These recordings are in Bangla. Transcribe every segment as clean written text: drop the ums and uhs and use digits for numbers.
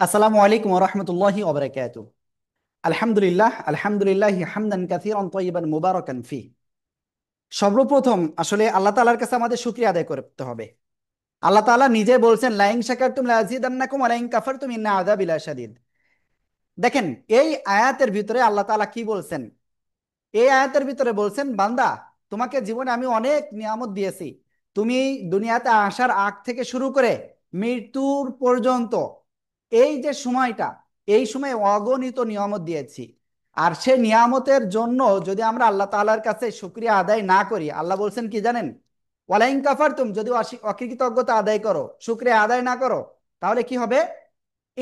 আসসালামু আলাইকুম ওয়া রাহমাতুল্লাহি ওয়া বারাকাতুহু। আলহামদুলিল্লাহ আলহামদুলিল্লাহ হামদান কাসীরান তাইয়িবান মুবারাকান ফি। সর্বপ্রথম আসলে আল্লাহ তাআলার কাছে আমাদের শুকরিয়া আদায় করতে হবে। আল্লাহ তাআলা নিজে বলছেন লাইন শাকারতুম লাযিদান্নাকুম ওয়া লাইন কাফারতুম ইন্না আযাবি লাশাদীদ। দেখেন, এই আয়াতের ভিতরে আল্লাহ তাআলা কি বলছেন? এই আয়াতের ভিতরে বলছেন, বান্দা, তোমাকে জীবনে আমি অনেক নিয়ামত দিয়েছি। তুমি দুনিয়াতে আসার আগ থেকে শুরু করে মৃত্যুর পর্যন্ত এই যে সময়টা, এই সময় অগণিত নিয়ামত দিয়েছি। আর সে নিয়ামতের জন্য যদি আমরা আল্লাহ তাআলার কাছে শুকরিয়া আদায় না করি, আল্লাহ বলছেন কি জানেন? ওয়ালাইন কাফারতুম, যদি অকৃতজ্ঞতা আদায় করো, শুকরিয়া আদায় না করো, তাহলে কি হবে?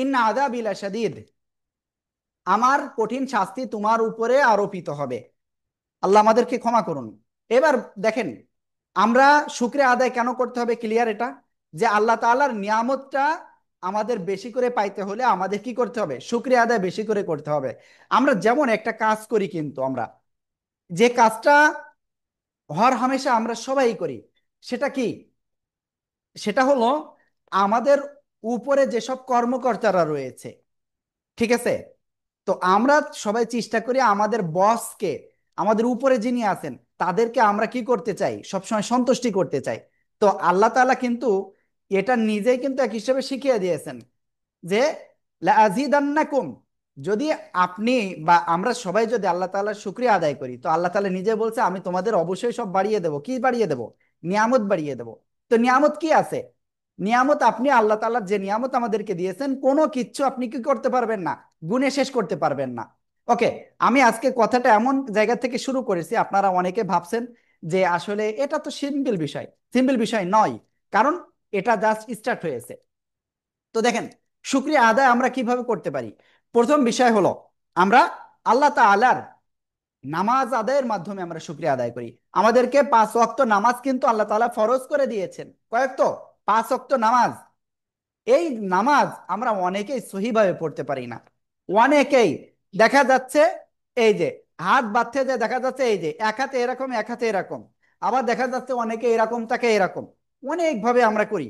ইন্না আযাবি লাশাদীদ, আমার কঠিন শাস্তি তোমার উপরে আরোপিত হবে। আল্লাহ আমাদেরকে ক্ষমা করুন। এবার দেখেন, আমরা শুকরিয়া আদায় কেন করতে হবে? ক্লিয়ার এটা, যে আল্লাহ তাআলার নিয়ামতটা আমাদের বেশি করে পাইতে হলে আমাদের কি করতে হবে? শুকরিয়া আদায় বেশি করে করতে হবে। আমরা যেমন একটা কাজ করি, কিন্তু আমরা যে কাজটা হর হামেশা আমরা সবাই করি, সেটা কি? সেটা হলো আমাদের উপরে যেসব কর্মকর্তারা রয়েছে, ঠিক আছে? তো আমরা সবাই চেষ্টা করি আমাদের বসকে, আমাদের উপরে যিনি আছেন, তাদেরকে আমরা কি করতে চাই? সবসময় সন্তুষ্টি করতে চাই। তো আল্লাহ তাআলা কিন্তু এটা নিজেই কিন্তু এক হিসেবে শিখিয়ে দিয়েছেন যে লাযিদান্নাকুম, যদি আপনি বা আমরা সবাই যদি আল্লাহ তাআলার শুকরিয়া আদায় করি, তো আল্লাহ তাআলা নিজে বলছে আমি তোমাদের অবশ্যই সব বাড়িয়ে দেবো। কি বাড়িয়ে দেবো? নিয়ামত বাড়িয়ে দেবো। তো নিয়ামত কি আছে? নিয়ামত, আপনি আল্লাহ তাআলার যে নিয়ামত আমাদেরকে দিয়েছেন, কোনো কিচ্ছু আপনি কি করতে পারবেন না, গুণে শেষ করতে পারবেন না। ওকে, আমি আজকে কথাটা এমন জায়গা থেকে শুরু করেছি, আপনারা অনেকে ভাবছেন যে আসলে এটা তো সিম্পল বিষয়। সিম্পল বিষয় নয়, কারণ এটা জাস্ট স্টার্ট হয়েছে। তো দেখেন, শুকরিয়া আদায় আমরা কিভাবে করতে পারি? প্রথম বিষয় হলো, আমরা আল্লাহ তাআলার নামাজ আদায়ের মাধ্যমে আমরা শুকরিয়া আদায় করি। আমাদেরকে 5 ওয়াক্ত নামাজ কিন্তু আল্লাহ তাআলা ফরজ করে দিয়েছেন। কয়েক তো? 5 ওয়াক্ত নামাজ। এই নামাজ আমরা অনেকেই সহিভাবে পড়তে পারি না। অনেকেই দেখা যাচ্ছে, এই যে হাত বাঁধতে যে দেখা যাচ্ছে, এই যে এক হাতে এরকম এক হাতে এরকম, আবার দেখা যাচ্ছে অনেকে এরকম তাকে এরকম, অনেকভাবে আমরা করি।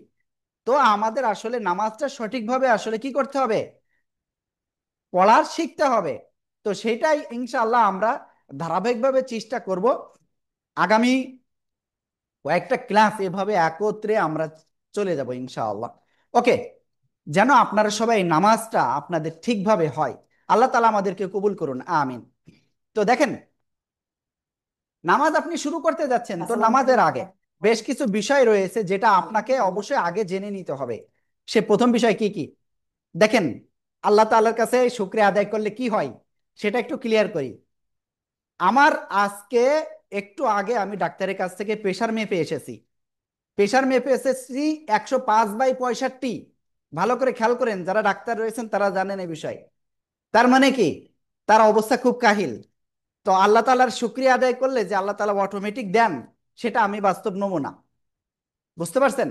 তো আমাদের আসলে নামাজটা সঠিকভাবে আসলে কি করতে হবে? পড়ার শিখতে হবে। তো সেটাই ইনশাআল্লাহ আমরা ধারাবাহিকভাবে চেষ্টা করব। আগামী কয়েকটা ক্লাস এভাবে একত্রে আমরা চলে যাব ইনশাআল্লাহ। ওকে, যেন আপনারা সবাই নামাজটা আপনাদের ঠিকভাবে হয়। আল্লাহ তাআলা আমাদেরকে কবুল করুন, আমিন। তো দেখেন, নামাজ আপনি শুরু করতে যাচ্ছেন, তো নামাজের আগে বেশ কিছু বিষয় রয়েছে যেটা আপনাকে অবশ্যই আগে জেনে নিতে হবে। সে প্রথম বিষয় কি কি? দেখেন, আল্লাহ তাআলার কাছে শুকরিয়া আদায় করলে কি হয় সেটা একটু ক্লিয়ার করি। আমার আজকে একটু আগে আমি ডাক্তারের কাছ থেকে প্রেশার মেপে এসেছি। প্রেশার মেপে এসেছি 105/65। ভালো করে খেয়াল করেন, যারা ডাক্তার রয়েছেন তারা জানেন এই বিষয়। তার মানে কি? তার অবস্থা খুব কাহিল। তো আল্লাহ তাআলার শুকরিয়া আদায় করলে যে আল্লাহ তাআলা অটোমেটিক দেন, সেটা আমি বাস্তব নমুনা। বুঝতে পারছেন?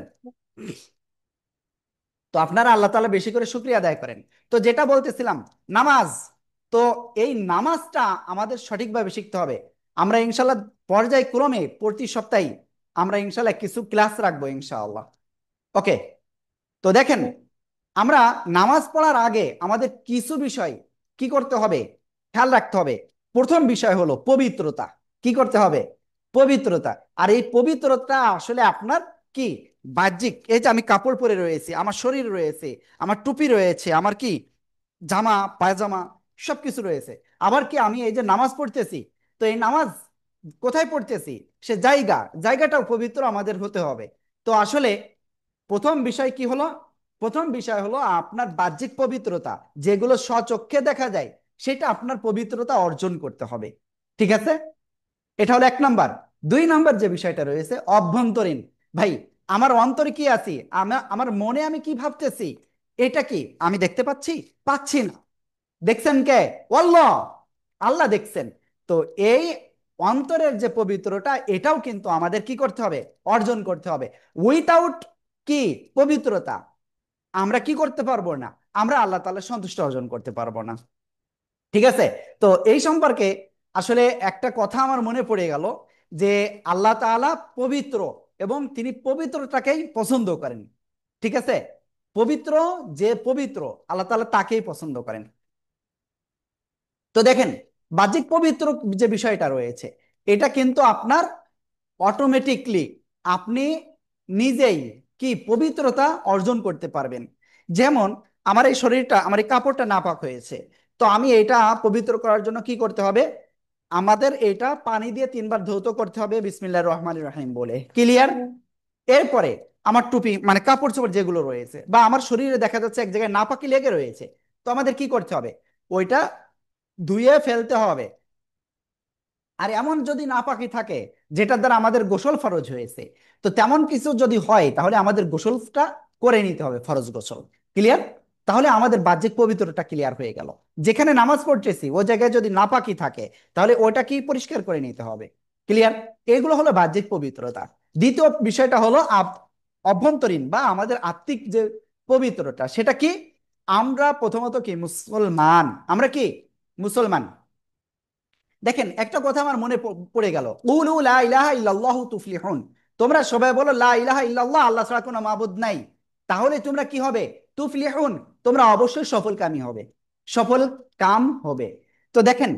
তো আপনারা আল্লাহ তাআলা বেশি করে শুকরিয়া আদায় করেন। তো যেটা বলতেছিলাম, নামাজ। তো এই নামাজটা আমাদের সঠিকভাবে শিখতে হবে। আমরা ইনশাল্লাহ পর্যায়ক্রমে প্রতি সপ্তাহে আমরা ইনশাল্লাহ কিছু ক্লাস রাখবো ইনশাআল্লাহ। ওকে, তো দেখেন, আমরা নামাজ পড়ার আগে আমাদের কিছু বিষয় কি করতে হবে? খেয়াল রাখতে হবে। প্রথম বিষয় হলো পবিত্রতা। কি করতে হবে? পবিত্রতা। আর এই পবিত্রতা আসলে আপনার কি বাহ্যিক, এই যে আমি কাপড় পরে রয়েছি, আমার শরীর রয়েছে, আমার টুপি রয়েছে, আমার কি জামা পায়জামা সবকিছু রয়েছে। আবার কি আমি এই যে নামাজ পড়তেছি, তো এই নামাজ কোথায় পড়তেছি? সে জায়গাটাও পবিত্র আমাদের হতে হবে। তো আসলে প্রথম বিষয় কি হলো? প্রথম বিষয় হলো আপনার বাহ্যিক পবিত্রতা, যেগুলো স্বচক্ষে দেখা যায়, সেটা আপনার পবিত্রতা অর্জন করতে হবে। ঠিক আছে? এটা হলো 1 নাম্বার। 2 নাম্বার যে বিষয়টা রয়েছে অভ্যন্তরীণ। ভাই, আমার অন্তরে কি আছে, আমার মনে আমি কি ভাবতেছি, এটা কি আমি দেখতে পাচ্ছি? পাচ্ছি না। দেখছেন কে? আল্লাহ। আল্লাহ দেখছেন। তো এই অন্তরের যে পবিত্রতা, এটাও কিন্তু আমাদের কি করতে হবে? অর্জন করতে হবে। উইথাউট কি পবিত্রতা আমরা কি করতে পারবো না? আমরা আল্লাহ তাআলার সন্তুষ্টি অর্জন করতে পারবো না। ঠিক আছে? তো এই সম্পর্কে আসলে একটা কথা আমার মনে পড়ে গেল, যে আল্লাহ তাআলা পবিত্র এবং তিনি পবিত্রতাকেই পছন্দ করেন। ঠিক আছে? পবিত্র, যে পবিত্র আল্লাহ তাআলা তাকেই পছন্দ করেন। তো দেখেন, বাহ্যিক পবিত্র যে বিষয়টা রয়েছে, এটা কিন্তু আপনার অটোমেটিকলি আপনি নিজেই কি পবিত্রতা অর্জন করতে পারবেন। যেমন আমার এই শরীরটা, আমার এই কাপড়টা নাপাক হয়েছে, তো আমি এটা পবিত্র করার জন্য কি করতে হবে? আমাদের এটা পানি দিয়ে 3 বার ধৌত করতে হবে বিসমিল্লাহির রহমানির রহিম বলে। ক্লিয়ার? এরপরে আমার টুপি মানে কাপড় চোপড় যেগুলো রয়েছে, বা আমার শরীরে দেখা যাচ্ছে এক জায়গায় নাপাকি লেগে রয়েছে, তো আমাদের কি করতে হবে? ওইটা ধুয়ে ফেলতে হবে। আর এমন যদি নাপাকি থাকে যেটার দ্বারা আমাদের গোসল ফরজ হয়েছে, তো তেমন কিছু যদি হয় তাহলে আমাদের গোসলটা করে নিতে হবে, ফরজ গোসল। ক্লিয়ার? তাহলে আমাদের বাহ্যিক পবিত্রতা ক্লিয়ার হয়ে গেল। যেখানে নামাজ পড়তেছি ওই জায়গায় যদি নাপাকি থাকে তাহলে ওটা কি পরিষ্কার করে নিতে হবে। ক্লিয়ার? এগুলো হলো বাহ্যিক পবিত্রতা। দ্বিতীয় বিষয়টা হলো অভ্যন্তরীণ বা আমাদের আত্মিক যে পবিত্রতা, সেটা কি? আমরা প্রথমত কি মুসলমান, আমরা কি মুসলমান। দেখেন, একটা কথা আমার মনে পড়ে গেল, কুলু লা ইলাহা ইল্লাল্লাহু তুফলিহুন। তোমরা সবাই বলো লা ইলাহা ইল্লাল্লাহ, আল্লাহ ছাড়া কোনো মাবুদ নাই। তাহলে তোমরা কি হবে? তুফলিহুন, তোমরা অবশ্যই সফল কামী হবে, সফল কাম হবে। তো দেখেন,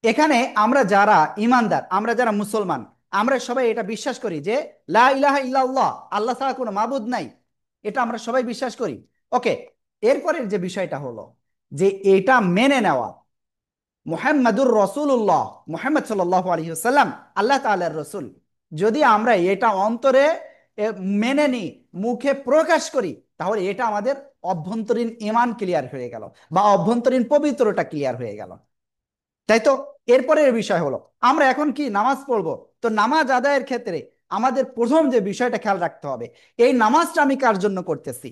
এখানে আমরা যারা ইমানদার, আমরা যারা মুসলমান, আমরা সবাই এটা বিশ্বাস করি যে লা ইলাহা ইল্লাল্লাহ, আল্লাহ ছাড়া কোনো মাবুদ নাই। এটা আমরা সবাই বিশ্বাস করি। ওকে, এরপরের যে বিষয়টা হলো যে এটা মেনে নেওয়া মুহাম্মাদুর রসুল্লাহ, মুহাম্মদ সাল্লাল্লাহু আলাইহি ওয়াসাল্লাম আল্লাহ তাআলার রসুল। যদি আমরা এটা অন্তরে মেনে নিই, মুখে প্রকাশ করি, তাহলে এটা আমাদের অভ্যন্তরীণ ঈমান ক্লিয়ার হয়ে গেল, বা অভ্যন্তরীণ পবিত্রতা ক্লিয়ার হয়ে গেল। তাই তো? এরপরের বিষয় হলো আমরা এখন কি নামাজ পড়বো। তো নামাজ আদায়ের ক্ষেত্রে আমাদের প্রথম যে বিষয়টা খেয়াল রাখতে হবে, এই নামাজটা আমি কার জন্য করতেছি।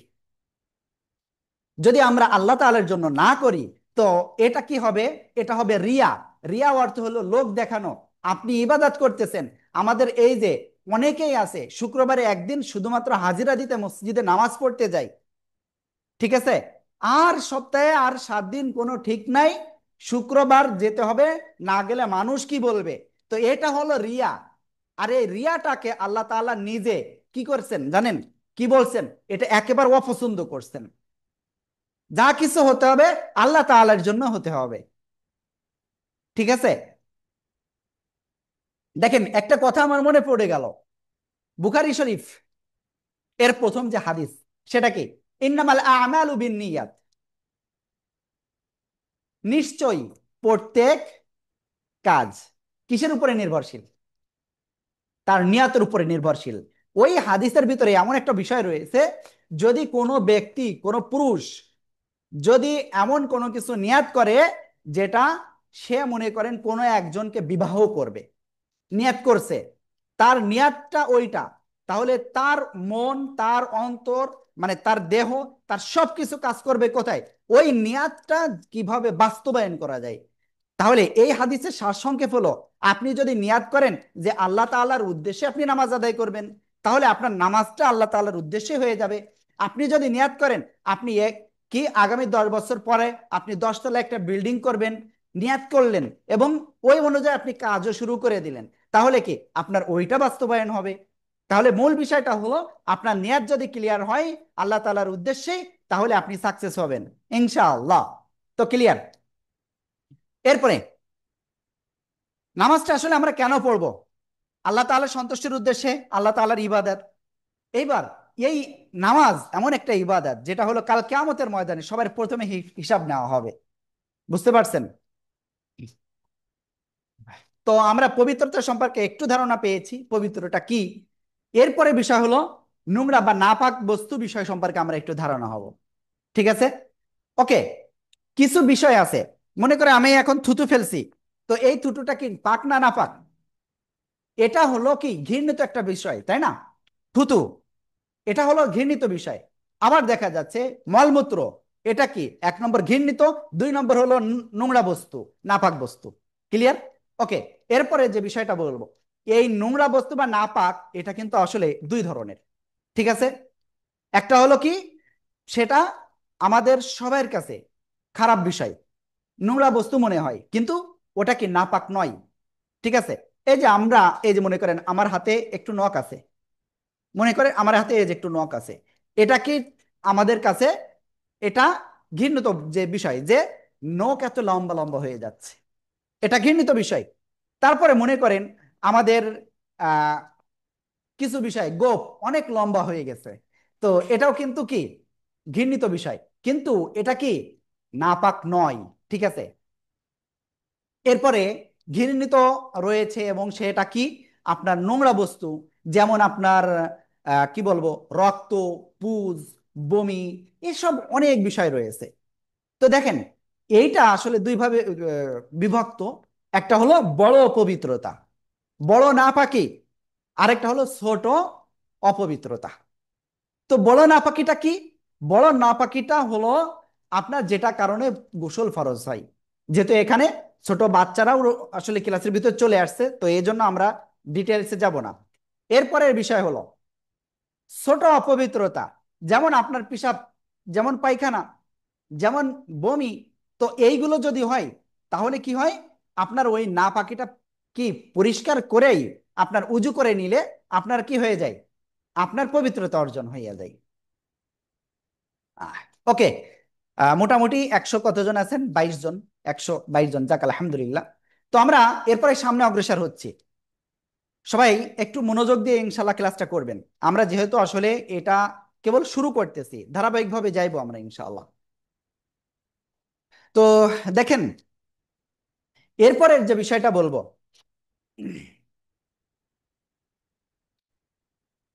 যদি আমরা আল্লাহ তাআলার জন্য না করি, তো এটা কি হবে? এটা হবে রিয়া। রিয়া অর্থ হলো লোক দেখানো। আপনি ইবাদত করতেছেন, আমাদের এই যে অনেকেই আছে শুক্রবারে একদিন শুধুমাত্র হাজিরা দিতে মসজিদে নামাজ পড়তে যায়, ঠিক আছে, আর সপ্তাহে আর 7 দিন কোনো ঠিক নাই, শুক্রবার যেতে হবে, না গেলে মানুষ কি বলবে। তো এটা হলো রিয়া। আর এই রিয়াটাকে আল্লাহ তাআলা নিজে কি করছেন জানেন? কি বলছেন? এটা একেবারে অপছন্দ করছেন। যা কিছু হতে হবে আল্লাহ তাআলার জন্য হতে হবে। ঠিক আছে? দেখেন, একটা কথা আমার মনে পড়ে গেল, বুখারী শরীফ এর প্রথম যে হাদিস, সেটা কি? ইন্নামাল আমালু বিন্নিয়াত। নিশ্চয়ই প্রত্যেক কাজ কিসের উপরে নির্ভরশীল? তার নিয়াতের উপরে নির্ভরশীল। ওই হাদিসের ভিতরে এমন একটা বিষয় রয়েছে, যদি কোনো ব্যক্তি, কোনো পুরুষ যদি এমন কোনো কিছু নিয়াত করে, যেটা সে মনে করেন কোনো একজনকে বিবাহ করবে, নিয়াত করছে, তার নিয়াতটা ওইটা, তাহলে তার মন, তার অন্তর, মানে তার দেহ, তার সবকিছু কাজ করবে কোথায়? ওই নিয়াতটা কিভাবে বাস্তবায়ন করা যায়। তাহলে এই হাদিসের সারসংক্ষেপ হলো, আপনি যদি নিয়াত করেন যে আল্লাহ তাআলার উদ্দেশ্যে আপনি নামাজ আদায় করবেন, তাহলে আপনার নামাজটা আল্লাহ তাআলার উদ্দেশ্যে হয়ে যাবে। আপনি যদি নিয়াত করেন আপনি এক কি আগামী 10 বছর পরে আপনি 10 তলা একটা বিল্ডিং করবেন, নিয়াত করলেন, এবং ওই অনুযায়ী আপনি কাজও শুরু করে দিলেন, তাহলে কি আপনার ওইটা বাস্তবায়ন হবে। তাহলে মূল বিষয়টা হলো, আপনার নিয়াত যদি ক্লিয়ার হয় আল্লাহ তাআলার উদ্দেশ্যে, তাহলে আপনি সাকসেস হবেন ইনশাআল্লাহ। তো ক্লিয়ার? এরপরে নামাজটা আসলে আমরা কেন পড়বো? আল্লাহ তাআলার সন্তুষ্টির উদ্দেশ্যে, আল্লাহ তাআলার ইবাদত। এইবার এই নামাজ এমন একটা ইবাদত যেটা হলো কাল কিয়ামতের ময়দানে সবার প্রথমে হিসাব নেওয়া হবে। বুঝতে পারছেন? তো আমরা পবিত্রতা সম্পর্কে একটু ধারণা পেয়েছি, পবিত্রটা কি। এরপরে বিষয় হলো নোংরা বা নাপাক বস্তু বিষয় সম্পর্কে আমরা একটু ধারণা হব। ঠিক আছে? ওকে, কিছু বিষয় আছে, মনে করে আমি এখন থুতু ফেলছি, তো এই থুতুটা কি পাক না নাপাক? এটা হলো কি ঘৃণিত একটা বিষয়, তাই না? থুতু, এটা হলো ঘৃণিত বিষয়। আবার দেখা যাচ্ছে মলমূত্র, এটা কি 1 নম্বর ঘৃণিত, 2 নম্বর হলো নোংরা বস্তু, নাপাক বস্তু। ক্লিয়ার? ওকে, এরপরে যে বিষয়টা বলবো, এই নোংরা বস্তু বা নাপাক এটা কিন্তু আসলে 2 ধরনের। ঠিক আছে? একটা হলো কি, সেটা আমাদের সবার কাছে খারাপ বিষয়, নোংরা বস্তু মনে হয়, কিন্তু ওটা কি নাপাক নয়। ঠিক আছে? এই যে আমরা, এই যে মনে করেন আমার হাতে একটু নখ আছে, মনে করেন আমার হাতে এই যে একটু নখ আছে, এটা কি আমাদের কাছে এটা ঘৃণিত যে বিষয় যে নখ এত লম্বা লম্বা হয়ে যাচ্ছে, এটা ঘৃণিত বিষয়। তারপরে মনে করেন আমাদের আহ কিছু বিষয় গোঁফ অনেক লম্বা হয়ে গেছে, তো এটাও কিন্তু কি ঘৃণিত বিষয়, কিন্তু এটা কি নাপাক নয়। ঠিক আছে, এরপরে ঘৃণিত রয়েছে এবং সেটা কি আপনার নোংরা বস্তু, যেমন আপনার কি বলবো রক্ত, পুজ, বমি, এসব অনেক বিষয় রয়েছে। তো দেখেন এইটা আসলে দুই ভাবে বিভক্ত। একটা হলো বড় পবিত্রতা, বড় নাপাকি, আরেকটা হলো ছোট অপবিত্রতা। তো বড় নাপাকিটা কি? বড় নাপাকিটা হলো আপনার যেটা কারণে গোসল ফরজ হয়। যেহেতু এখানে ছোট বাচ্চারাও আসলে ক্লাসের ভিতর চলে আসছে, তো এই জন্য আমরা ডিটেলসে যাব না। এরপরের বিষয় হলো ছোট অপবিত্রতা, যেমন আপনার পেশাব, যেমন পায়খানা, যেমন বমি। তো এইগুলো যদি হয় তাহলে কি হয়, আপনার ওই নাপাকিটা কি পরিষ্কার করেই আপনার উজু করে নিলে আপনার কি হয়ে যায়, আপনার পবিত্রতা অর্জন হইয়া যায়। ওকে, মোটামুটি 100 কতজন আছেন? 22 জন। 122 জন, যাক আলহামদুলিল্লাহ। তো আমরা এরপরে সামনে অগ্রসর হচ্ছি। সবাই একটু মনোযোগ দিয়ে ইনশাল্লাহ ক্লাসটা করবেন। আমরা যেহেতু আসলে এটা কেবল শুরু করতেছি, ধারাবাহিকভাবে যাইবো আমরা ইনশাআল্লাহ। তো দেখেন এরপরের যে বিষয়টা বলবো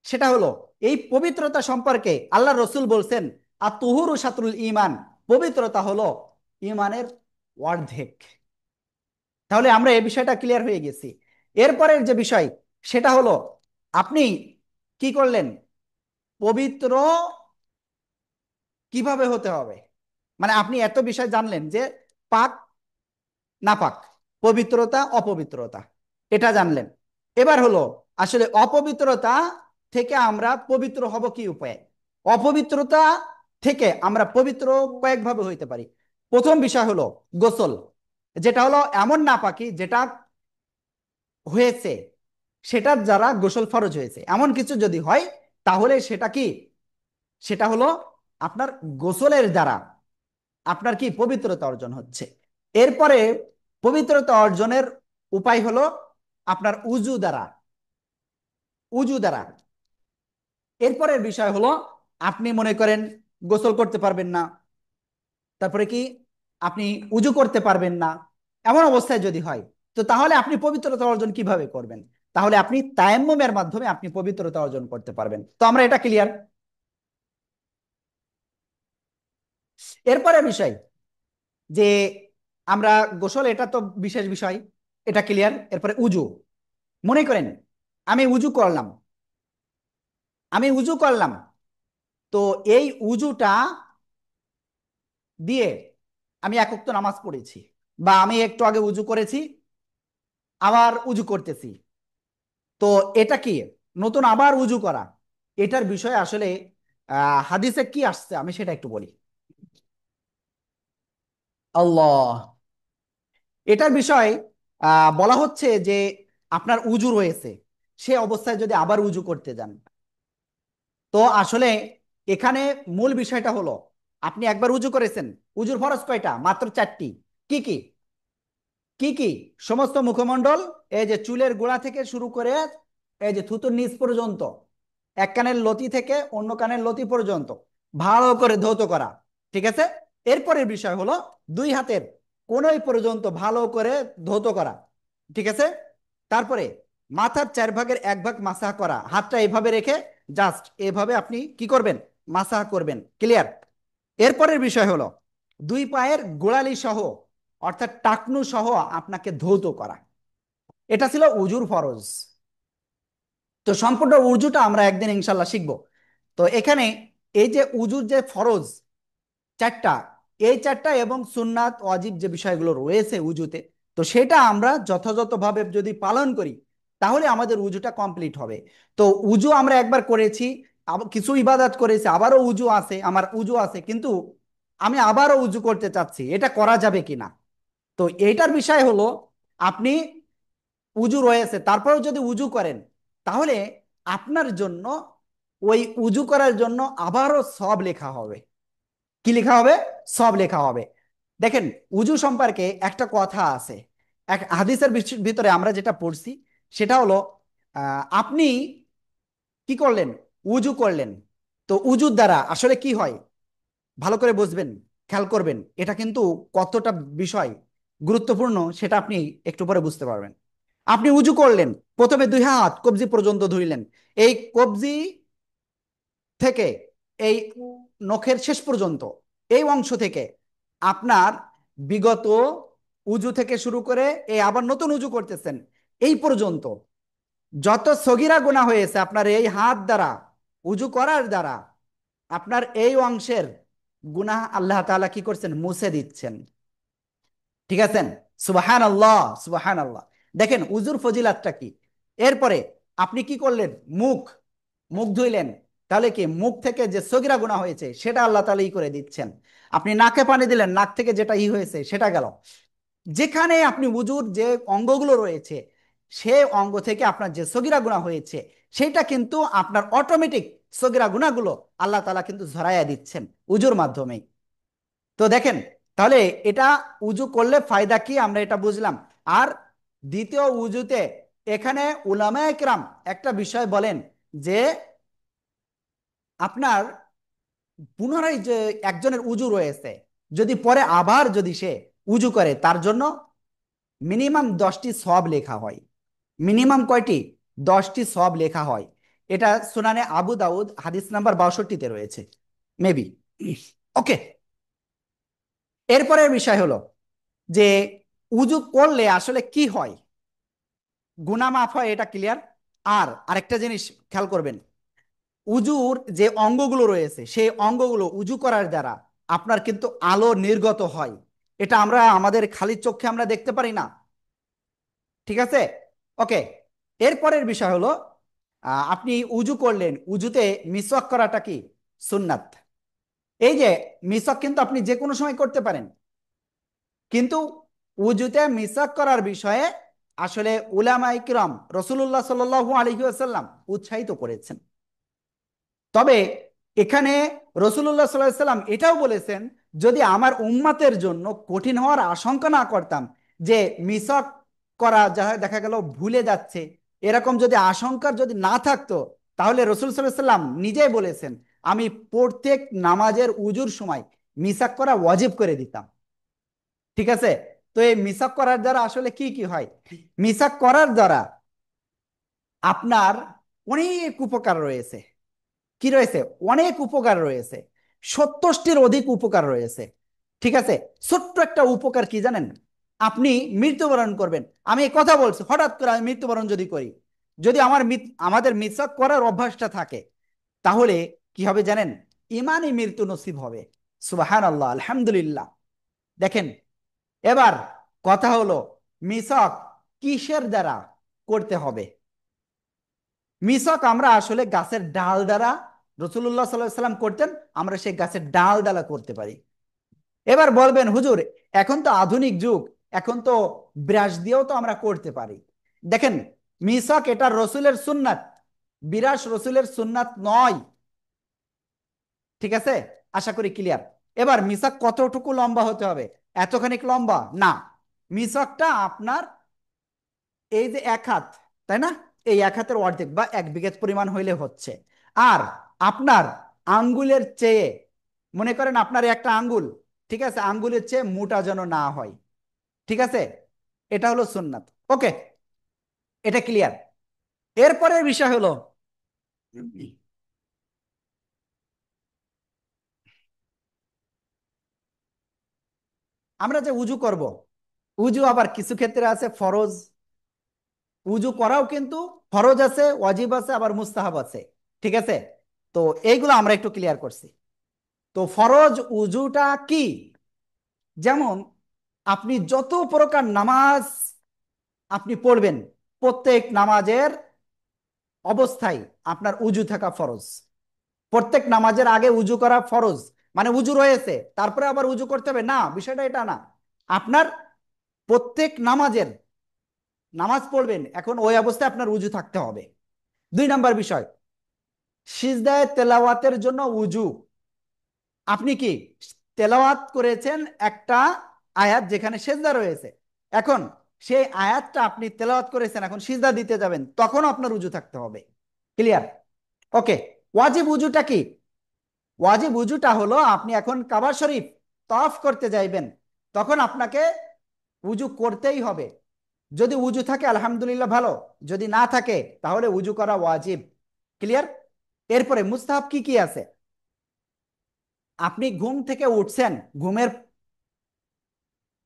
সেটা হলো এই পবিত্রতা সম্পর্কে আল্লাহ রসুল বলছেন আর তুহুরু শাতরুল ইমান, পবিত্রতা হলো ইমানের অর্ধেক। তাহলে আমরা এই বিষয়টা ক্লিয়ার হয়ে গেছি। এরপরের যে বিষয় সেটা হলো আপনি কি করলেন, পবিত্র কিভাবে হতে হবে, মানে আপনি এত বিষয় জানলেন যে পাক নাপাক, পবিত্রতা অপবিত্রতা, এটা জানলেন। এবার হলো আসলে অপবিত্রতা থেকে আমরা পবিত্র হব কি উপায়ে, অপবিত্রতা থেকে আমরা পবিত্র কয়েকভাবে হইতে পারি। প্রথম বিষয় হলো গোসল, যেটা হলো এমন নাপাকি যেটা হয়েছে, সেটার দ্বারা গোসল ফরজ হয়েছে এমন কিছু যদি হয়, তাহলে সেটা কি, সেটা হলো আপনার গোসলের দ্বারা আপনার কি পবিত্রতা অর্জন হচ্ছে। এরপরে পবিত্রতা অর্জনের উপায় হলো আপনার উজু দ্বারা, উজু দ্বারা। এরপরের বিষয় হলো আপনি মনে করেন গোসল করতে পারবেন না, তারপরে কি আপনি উজু করতে পারবেন না, এমন অবস্থায় যদি হয়, তো তাহলে আপনি পবিত্রতা অর্জন কিভাবে করবেন? তাহলে আপনি তায়াম্মুমের মাধ্যমে আপনি পবিত্রতা অর্জন করতে পারবেন। তো আমরা এটা ক্লিয়ার। এরপরে বিষয় যে আমরা গোসল, এটা তো বিশেষ বিষয়, এটা ক্লিয়ার। এরপরে উজু, মনে করেন আমি উজু করলাম, আমি উজু করলাম, তো এই উজুটা দিয়ে আমি এক ওয়াক্ত নামাজ পড়েছি, বা আমি একটু আগে উজু করেছি, আবার উজু করতেছি, তো এটা কি নতুন আবার উজু করা, এটার বিষয়ে আসলে হাদিসে কি আসছে আমি সেটা একটু বলি। আল্লাহ, এটার বিষয় বলা হচ্ছে যে আপনার উজু রয়েছে, সে অবস্থায় যদি আবার উজু করতে যান, তো আসলে এখানে মূল বিষয়টা হলো আপনি একবার উজু করেছেন, উজুর ফরজ কয়টা? মাত্র 4টি। কি কি? কি কি? সমস্ত মুখমণ্ডল, এই যে চুলের গোড়া থেকে শুরু করে এই যে থুতুর নিচ পর্যন্ত, এক কানের লতি থেকে অন্য কানের লতি পর্যন্ত ভালো করে ধৌত করা। ঠিক আছে, এরপরের বিষয় হলো দুই হাতের কোনই পর্যন্ত ভালো করে ধৌত করা। ঠিক আছে, তারপরে মাথার 4 ভাগের 1 ভাগ মাসাহ করা, হাতটা এভাবে রেখে জাস্ট এভাবে আপনি কি করবেন, মাসাহ করবেন। ক্লিয়ার? এরপরের বিষয় হলো দুই পায়ের গোড়ালি সহ অর্থাৎ টাকনু সহ আপনাকে ধৌত করা। এটা ছিল উজুর ফরজ। তো সম্পূর্ণ উজুটা আমরা একদিন ইনশাল্লাহ শিখবো। তো এখানে এই যে উজুর যে ফরজ 4টা, এই 4টা এবং সুন্নাত ওয়াজিব যে বিষয়গুলো রয়েছে উজুতে, তো সেটা আমরা যথাযথভাবে যদি পালন করি তাহলে আমাদের উজুটা কমপ্লিট হবে। তো উজু আমরা একবার করেছি, কিছু ইবাদত করেছি, আবারও উজু আছে, আমার উজু আছে, কিন্তু আমি আবারও উজু করতে চাচ্ছি, এটা করা যাবে কিনা। তো এইটার বিষয় হলো আপনি উজু রয়েছে তারপরেও যদি উজু করেন, তাহলে আপনার জন্য ওই উজু করার জন্য আবারও সব লেখা হবে। কি লেখা হবে? সব লেখা হবে। দেখেন, উজু সম্পর্কে একটা কথা আছে, এক হাদিসের ভিতরে আমরা যেটা পড়ছি সেটা হলো, আপনি কি করলেন? উজু করলেন। তো উজুর দ্বারা আসলে কি হয় ভালো করে বুঝবেন, খেয়াল করবেন, এটা কিন্তু কতটা বিষয় গুরুত্বপূর্ণ সেটা আপনি একটু পরে বুঝতে পারবেন। আপনি উজু করলেন, প্রথমে দুই হাত কবজি পর্যন্ত ধুইলেন। এই কবজি থেকে এই নখের শেষ পর্যন্ত, এই অংশ থেকে আপনার বিগত উজু থেকে শুরু করে এই আবার নতুন উজু করতেছেন এই পর্যন্ত যত সগিরা গুনাহ হয়েছে আপনার এই হাত দ্বারা, উজু করার দ্বারা, আপনার এই অংশের গুনাহ আল্লাহ তাআলা কি করছেন? মুছে দিচ্ছেন। ঠিক আছেন? সুবাহান আল্লাহ, সুবাহান আল্লাহ। দেখেন উজুর ফজিলাতটা কি। এরপরে আপনি কি করলেন? মুখ, মুখ ধুইলেন। তাহলে কি মুখ থেকে যে সগিরা গুনাহ হয়েছে সেটা আল্লাহ তাআলা ই করে দিচ্ছেন। আপনি নাকে পানি দিলেন, নাক থেকে যেটা ই হয়েছে সেটা গেল। যেখানে আপনি উজুর যে অঙ্গগুলো রয়েছে সে অঙ্গ থেকে আপনার যে সগিরা গুনাহ হয়েছে সেটা কিন্তু আপনার অটোমেটিক সগিরা গুনাহগুলো আল্লাহ তাআলা কিন্তু ঝরাইয়া দিচ্ছেন উজুর মাধ্যমেই। তো দেখেন, তাহলে এটা উজু করলে ফায়দা কি আমরা এটা বুঝলাম। আর দ্বিতীয় উজুতে এখানে উলামায়ে কেরাম একটা বিষয় বলেন যে আপনার পুনরায় যে একজনের উজু রয়েছে যদি পরে আবার যদি সে উজু করে তার জন্য মিনিমাম 10টি সওয়াব লেখা হয়। মিনিমাম কয়টি? 10টি সওয়াব লেখা হয়। এটা সুনানে আবু দাউদ হাদিস নাম্বার 62-তে রয়েছে মেবি। ওকে, এরপরের বিষয় হলো যে উজু করলে আসলে কি হয়? গুনাহ মাফ হয়, এটা ক্লিয়ার। আর আরেকটা জিনিস খেয়াল করবেন, উজুর যে অঙ্গগুলো রয়েছে সেই অঙ্গগুলো উজু করার দ্বারা আপনার কিন্তু আলো নির্গত হয়। এটা আমরা আমাদের খালি চোখে আমরা দেখতে পারি না। ঠিক আছে? ওকে, এরপরের বিষয় হলো আপনি উজু করলেন, উজুতে মিসওয়াক করাটা কি? সুন্নাত। এই যে মিসওয়াক কিন্তু আপনি যে কোনো সময় করতে পারেন, কিন্তু উজুতে মিসওয়াক করার বিষয়ে আসলে উলামায়ে কিরাম রাসূলুল্লাহ সাল্লাল্লাহু আলাইহি ওয়াসাল্লাম উৎসাহিত করেছেন। তবে এখানে রাসূলুল্লাহ সাল্লাল্লাহু আলাইহি সাল্লাম এটাও বলেছেন, যদি আমার উম্মাতের জন্য কঠিন হওয়ার আশঙ্কা না করতাম, যে মিসওয়াক করা দেখা গেল ভুলে যাচ্ছে, এরকম যদি আশঙ্কার যদি না থাকতো, তাহলে রাসূল সাল্লাল্লাহু আলাইহি সাল্লাম নিজেই বলেছেন আমি প্রত্যেক নামাজের উজুর সময় মিসওয়াক করা ওয়াজিব করে দিতাম। ঠিক আছে? তো এই মিসওয়াক করার দ্বারা আসলে কি কি হয়? মিসওয়াক করার দ্বারা আপনার অনেক উপকার রয়েছে। কি রয়েছে? অনেক উপকার রয়েছে। 70টির অধিক উপকার রয়েছে। ঠিক আছে? ছোট্ট একটা উপকার কি জানেন? আপনি মৃত্যুবরণ করবেন, আমি এই কথা বলছি, হঠাৎ করে আমি মৃত্যুবরণ যদি করি, যদি আমাদের মিসওয়াক করার অভ্যাসটা থাকে, তাহলে কি হবে জানেন? ইমানই মৃত্যু নসিব হবে। সুবহানাল্লাহ, আলহামদুলিল্লাহ। দেখেন, এবার কথা হলো মিসওয়াক কিসের দ্বারা করতে হবে? মিসওয়াক আমরা আসলে গাছের ডাল দ্বারা, রাসূলুল্লাহ সাল্লাল্লাহু আলাইহি সাল্লাম করতেন, আমরা সেই গাছের ডাল দ্বারা করতে পারি। এবার বলবেন হুজুর এখন তো আধুনিক যুগ, এখন তো ব্রাশ দিয়েও তো আমরা করতে পারি। দেখেন, মিসওয়াক এটা রসুলের সুন্নাত, বিরাশ রসুলের সুন্নাত নয়। ঠিক আছে? আশা করি ক্লিয়ার। এবার মিসওয়াক কতটুকু লম্বা হতে হবে? এতখানিক লম্বা না। মিসওয়াকটা আপনার এই যে এক হাত, তাই না? এই এক হাতের অর্ধেক বা 1 বিঘত পরিমাণ হইলে হচ্ছে। আর আপনার আঙ্গুলের চেয়ে, মনে করেন আপনার একটা আঙ্গুল, ঠিক আছে, আঙ্গুলের চেয়ে মোটা যেন না হয়। ঠিক আছে? এটা হলো সুন্নাত। ওকে, এটা ক্লিয়ার। এরপরের বিষয় হলো আমরা যে উজু করব, উজু আবার কিছু ক্ষেত্রে আছে ফরজ। উজু করাও কিন্তু ফরজ আছে, ওয়াজিব আছে, আবার মুস্তাহাব আছে। ঠিক আছে? তো এইগুলো আমরা একটু ক্লিয়ার করছি। তো ফরজ উজুটা কি? যেমন আপনি যত প্রকার নামাজ আপনি পড়বেন, প্রত্যেক নামাজের অবস্থায় আপনার উজু থাকা ফরজ। প্রত্যেক নামাজের আগে উজু করা ফরজ। মানে উজু রয়েছে তারপরে আবার উজু করতে হবে না, বিষয়টা এটা না। আপনার প্রত্যেক নামাজের, নামাজ পড়বেন এখন ওই অবস্থায় আপনার উজু থাকতে হবে। 2 নাম্বার বিষয়, সিজদায়ে তেলাওয়াতের জন্য উজু। আপনি কি তেলাওয়াত করেছেন একটা আয়াত যেখানে সেজদা রয়েছে, এখন সেই আয়াতটা আপনি তেলাওয়াত করেছেন, এখন সিজদা দিতে যাবেন, তখন আপনার উজু থাকতে হবে। ক্লিয়ার? ওকে। ওয়াজিব উজুটা কি? ওয়াজিব উজুটা হলো আপনি এখন কাবা শরীফ তওয়াফ করতে যাইবেন, তখন আপনাকে উজু করতেই হবে। যদি উজু থাকে আলহামদুলিল্লাহ ভালো, যদি না থাকে তাহলে উজু করা ওয়াজিব। ক্লিয়ার? এরপরে মুস্তাহাব কি কি আছে? আপনি ঘুম থেকে উঠছেন, ঘুমের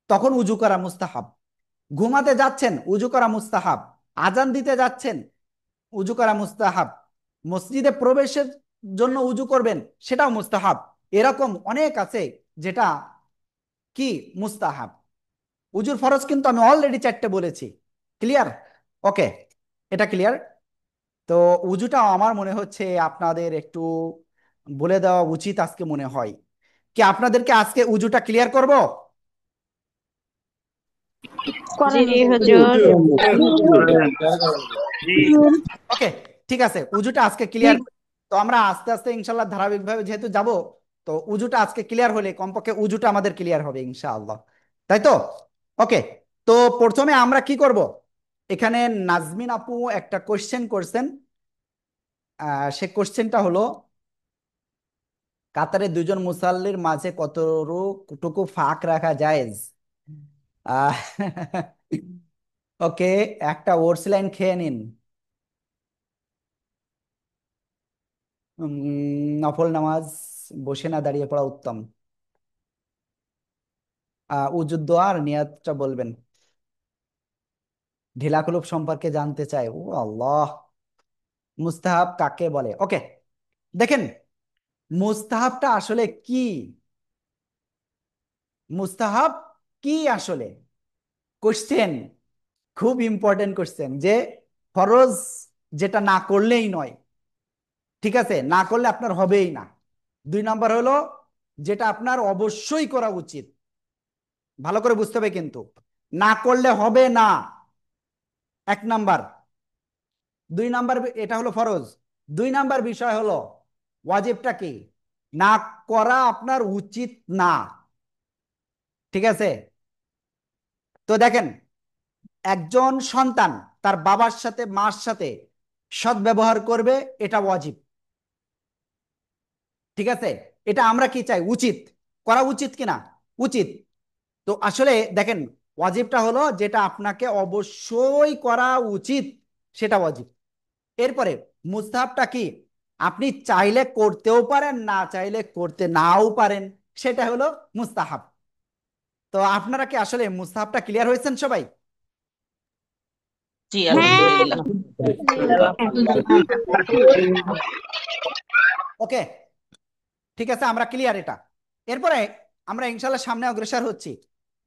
তখন উজু করা মুস্তাহাব। ঘুমাতে যাচ্ছেন, উজু করা মুস্তাহাব। আজান দিতে যাচ্ছেন, উজু করা মুস্তাহাব। মসজিদে প্রবেশের জন্য উজু করবেন, সেটাও মুস্তাহাব। এরকম অনেক আছে যেটা কি মুস্তাহাব। উজুর ফরজ কিন্তু আমি অলরেডি 4টে বলেছি। ক্লিয়ার? ওকে, এটা ক্লিয়ার। তো উজুটা আমার মনে হচ্ছে আপনাদের একটু বলে দেওয়া উচিত আজকে, মনে হয় কি আপনাদেরকে আজকে উজুটা ক্লিয়ার করব? জি করেন হুজুর। হুজুর। ওকে, ঠিক আছে, উজুটা আজকে জি। ক্লিয়ার। তো আমরা আস্তে আস্তে ইনশাল্লাহ ধারাবাহিকভাবে যেহেতু যাব, তো উজুটা আজকে ক্লিয়ার হলে কমপক্ষে উজুটা আমাদের ক্লিয়ার হবে ইনশাআল্লাহ। তাই তো? ওকে। তো প্রথমে আমরা কি করব, এখানে নাজমিন আপু একটা কোশ্চেন করছেন। সে কোশ্চেনটা হলো, কাতারে দুজন মুসাল্লির মাঝে কতটুকু ফাঁক রাখা জায়েজ? আহ, ওকে, একটা ওটস লাইন খেয়ে নিন। নফল নামাজ বসে না দাঁড়িয়ে পড়া উত্তম। উজুদ দোয়া আর নিয়াতটা বলবেন। ঢিলা কুলুপ সম্পর্কে জানতে চাই। ও আল্লাহ, মুস্তাহাব কাকে বলে? ওকে, দেখেন, মুস্তাহাবটা আসলে কি? মুস্তাহাব কি আসলে? কোশ্চেন, খুব ইম্পর্টেন্ট কোশ্চেন, যে ফরজ যেটা না করলেই নয়, ঠিক আছে, না করলে আপনার হবেই না। 2 নাম্বার হলো যেটা আপনার অবশ্যই করা উচিত। ভালো করে বুঝতে হবে কিন্তু, না করলে হবে না। 1 নাম্বার। 2 নাম্বার, এটা হলো ফরজ। 2 নাম্বার বিষয় হলো ওয়াজিবটা কি? না করা আপনার উচিত না। ঠিক আছে? তো দেখেন, একজন সন্তান তার বাবার সাথে মার সাথে সদ্ব্যবহার করবে, এটা ওয়াজিব। ঠিক আছে? এটা আমরা কি চাই? উচিত। করা উচিত কিনা? উচিত। তো আসলে দেখেন, ওয়াজিবটা হলো যেটা আপনাকে অবশ্যই করা উচিত, সেটা ওয়াজিব। এরপরে মুস্তাহাবটা কি? আপনি চাইলে করতেও পারেন, না চাইলে করতে নাও পারেন, সেটা হলো মুস্তাহাব। তো আপনারা কি আসলে মুস্তাহাবটা ক্লিয়ার হয়েছেন সবাই? জি হ্যাঁ। আলহামদুলিল্লাহ। ওকে, ঠিক আছে, আমরা ক্লিয়ার এটা। এরপরে আমরা ইনশাল্লাহ সামনে অগ্রসর হচ্ছি।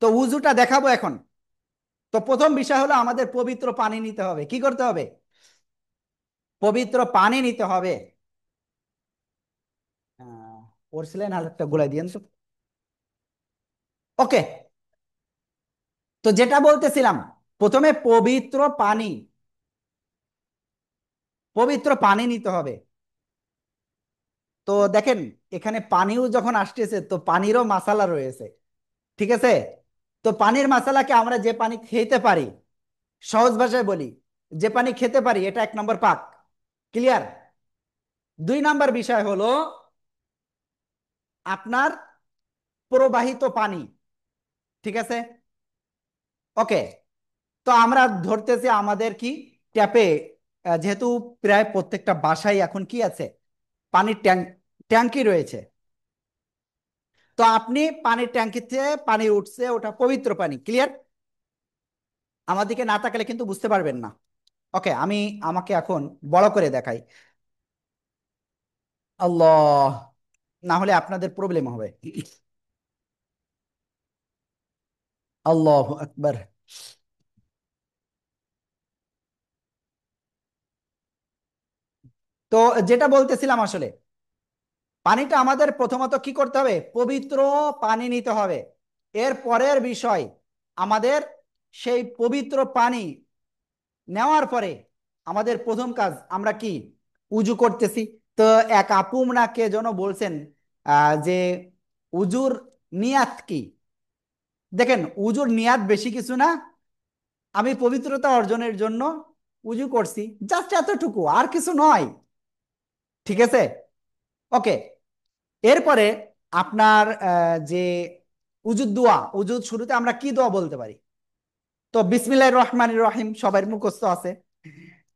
তো উজুটা দেখাবো এখন। তো প্রথম বিষয় হলো আমাদের পবিত্র পানি নিতে হবে। কি করতে হবে? পবিত্র পানি নিতে হবে। পড়ছিলেন, হালকা গুলাই দিয়েন তো। ওকে, তো যেটা বলতেছিলাম, প্রথমে পবিত্র পানি, পবিত্র পানি নিতে হবে। তো দেখেন, এখানে পানিও যখন আসতেছে, তো পানিরও মাসালা রয়েছে। ঠিক আছে? তো পানির মাসালাকে আমরা যে পানি খেতে পারি, সহজ ভাষায় বলি, যে পানি খেতে পারি, এটা 1 নম্বর পাক। ক্লিয়ার? 2 নম্বর বিষয় হলো আপনার প্রবাহিত পানি। ঠিক আছে? ওকে। তো আমরা ধরতেছি আমাদের কি ট্যাপে, যেহেতু প্রায় প্রত্যেকটা বাসায় এখন কি আছে, পানির ট্যাঙ্কি রয়েছে। তো আপনি পানির ট্যাঙ্কিতে পানি উঠছে, ওটা পবিত্র পানি। ক্লিয়ার? আমাদেরকে না তাকালে কিন্তু বুঝতে পারবেন না। ওকে, আমি আমাকে এখন বড় করে দেখাই। আল্লাহ, না হলে আপনাদের প্রবলেম হবে। আল্লাহ আকবার। তো যেটা বলতেছিলাম, আসলে পানিটা আমাদের প্রথমত কি করতে হবে? পবিত্র পানি নিতে হবে। এর পরের বিষয়, আমাদের সেই পবিত্র পানি নেওয়ার পরে আমাদের প্রথম কাজ আমরা কি? উজু করতেছি। তো তো এক আপু নাকে যেন বলছেন যে উজুর নিয়াত কি। দেখেন, উজুর নিয়াত বেশি কিছু না, আমি পবিত্রতা অর্জনের জন্য উজু করছি, জাস্ট এতটুকু, আর কিছু নয়। ঠিক আছে, ওকে। এরপরে আপনার যে উজুদ দোয়া, উজুদ শুরুতে আমরা কি দোয়া বলতে পারি? তো বিসমিল্লাহির রহমানির রহিম সবার মুখস্থ আছে,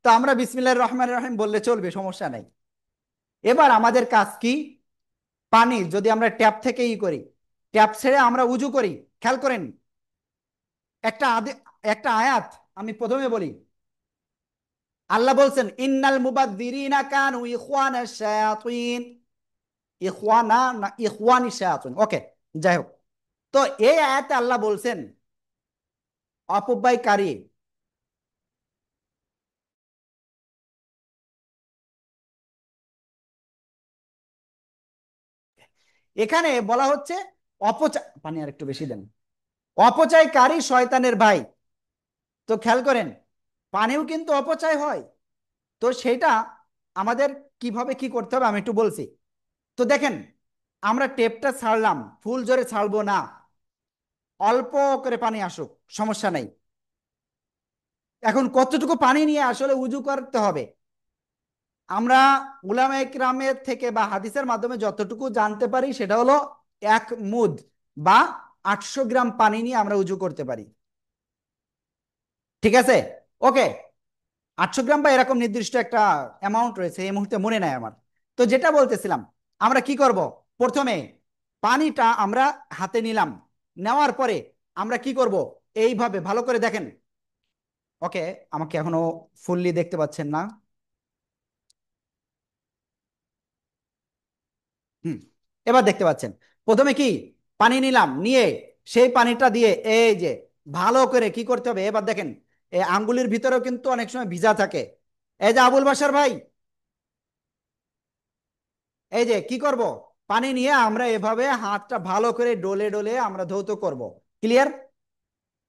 তো আমরা বিসমিল্লাহির রহমানির রহিম বললে চলবে, সমস্যা নাই। এবার আমাদের কাজ কি? পানি যদি আমরা ট্যাপ থেকে করি, ট্যাপ ছেড়ে আমরা উজু করি, খেয়াল করেন একটা একটা আয়াত আমি প্রথমে বলি। আল্লাহ বলছেন ইন্নাল মুবাদদিরিনা কানু ইখওয়ানা শায়াতিন। ইখওয়ানা না ইখওয়ানি শায়াতিন, ওকে, যাই হোক। তো এই আয়াতে আল্লাহ বলছেন অপব্যয়কারী, এখানে বলা হচ্ছে অপচয়, পানি আর একটু বেশি দেন, অপচয়কারী শয়তানের ভাই। তো খেয়াল করেন, পানিও কিন্তু অপচয় হয়। তো সেটা আমাদের কিভাবে কি করতে হবে আমি একটু বলছি। তো দেখেন, আমরা টেপটা ছাড়লাম, ফুল জোরে ছাড়বো না, অল্প করে পানি আসুক, সমস্যা নাই। এখন কতটুকু পানি নিয়ে আসলে উজু করতে হবে, আমরা উলামায়ে কিরামের থেকে বা হাদিসের মাধ্যমে যতটুকু জানতে পারি সেটা হলো 1 মুদ বা 800 গ্রাম পানি নিয়ে আমরা উজু করতে পারি। ঠিক আছে, ওকে। 800 গ্রাম বা এরকম নির্দিষ্ট একটা অ্যামাউন্ট রয়েছে, এই মুহূর্তে মনে নাই আমার। তো যেটা বলতেছিলাম, আমরা কি করব, প্রথমে পানিটা আমরা হাতে নিলাম, নেওয়ার পরে আমরা কি করব, এইভাবে ভালো করে দেখেন। ওকে, আমাকে এখনো ফুললি দেখতে পাচ্ছেন না? হুম, এবার দেখতে পাচ্ছেন। প্রথমে কি, পানি নিলাম, নিয়ে সেই পানিটা দিয়ে এই যে ভালো করে কি করতে হবে, এবার দেখেন এই আঙ্গুলির ভিতরেও কিন্তু অনেক সময় ভিজা থাকে। এই যে আবুল বাসার ভাই, এই যে কি করব, পানি নিয়ে আমরা এভাবে হাতটা ভালো করে ডলে ডলে আমরা ধৌত করব। ক্লিয়ার?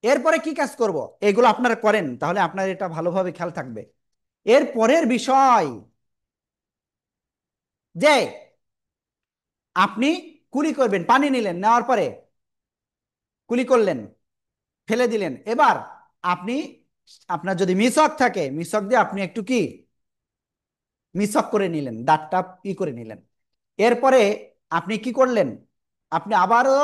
এরপরে কি কাজ করব, এগুলো আপনারা করেন তাহলে আপনার এটা ভালোভাবে খেয়াল থাকবে। এর পরের বিষয় যে আপনি কুলি করবেন, পানি নিলেন, নেওয়ার পরে কুলি করলেন, ফেলে দিলেন। এবার আপনি, আপনার যদি মিসক থাকে, মিসক দিয়ে আপনি একটু কি মিসক করে নিলেন, দাঁতটা করে নিলেন। এরপরে আপনি কি করলেন, আপনি আবারও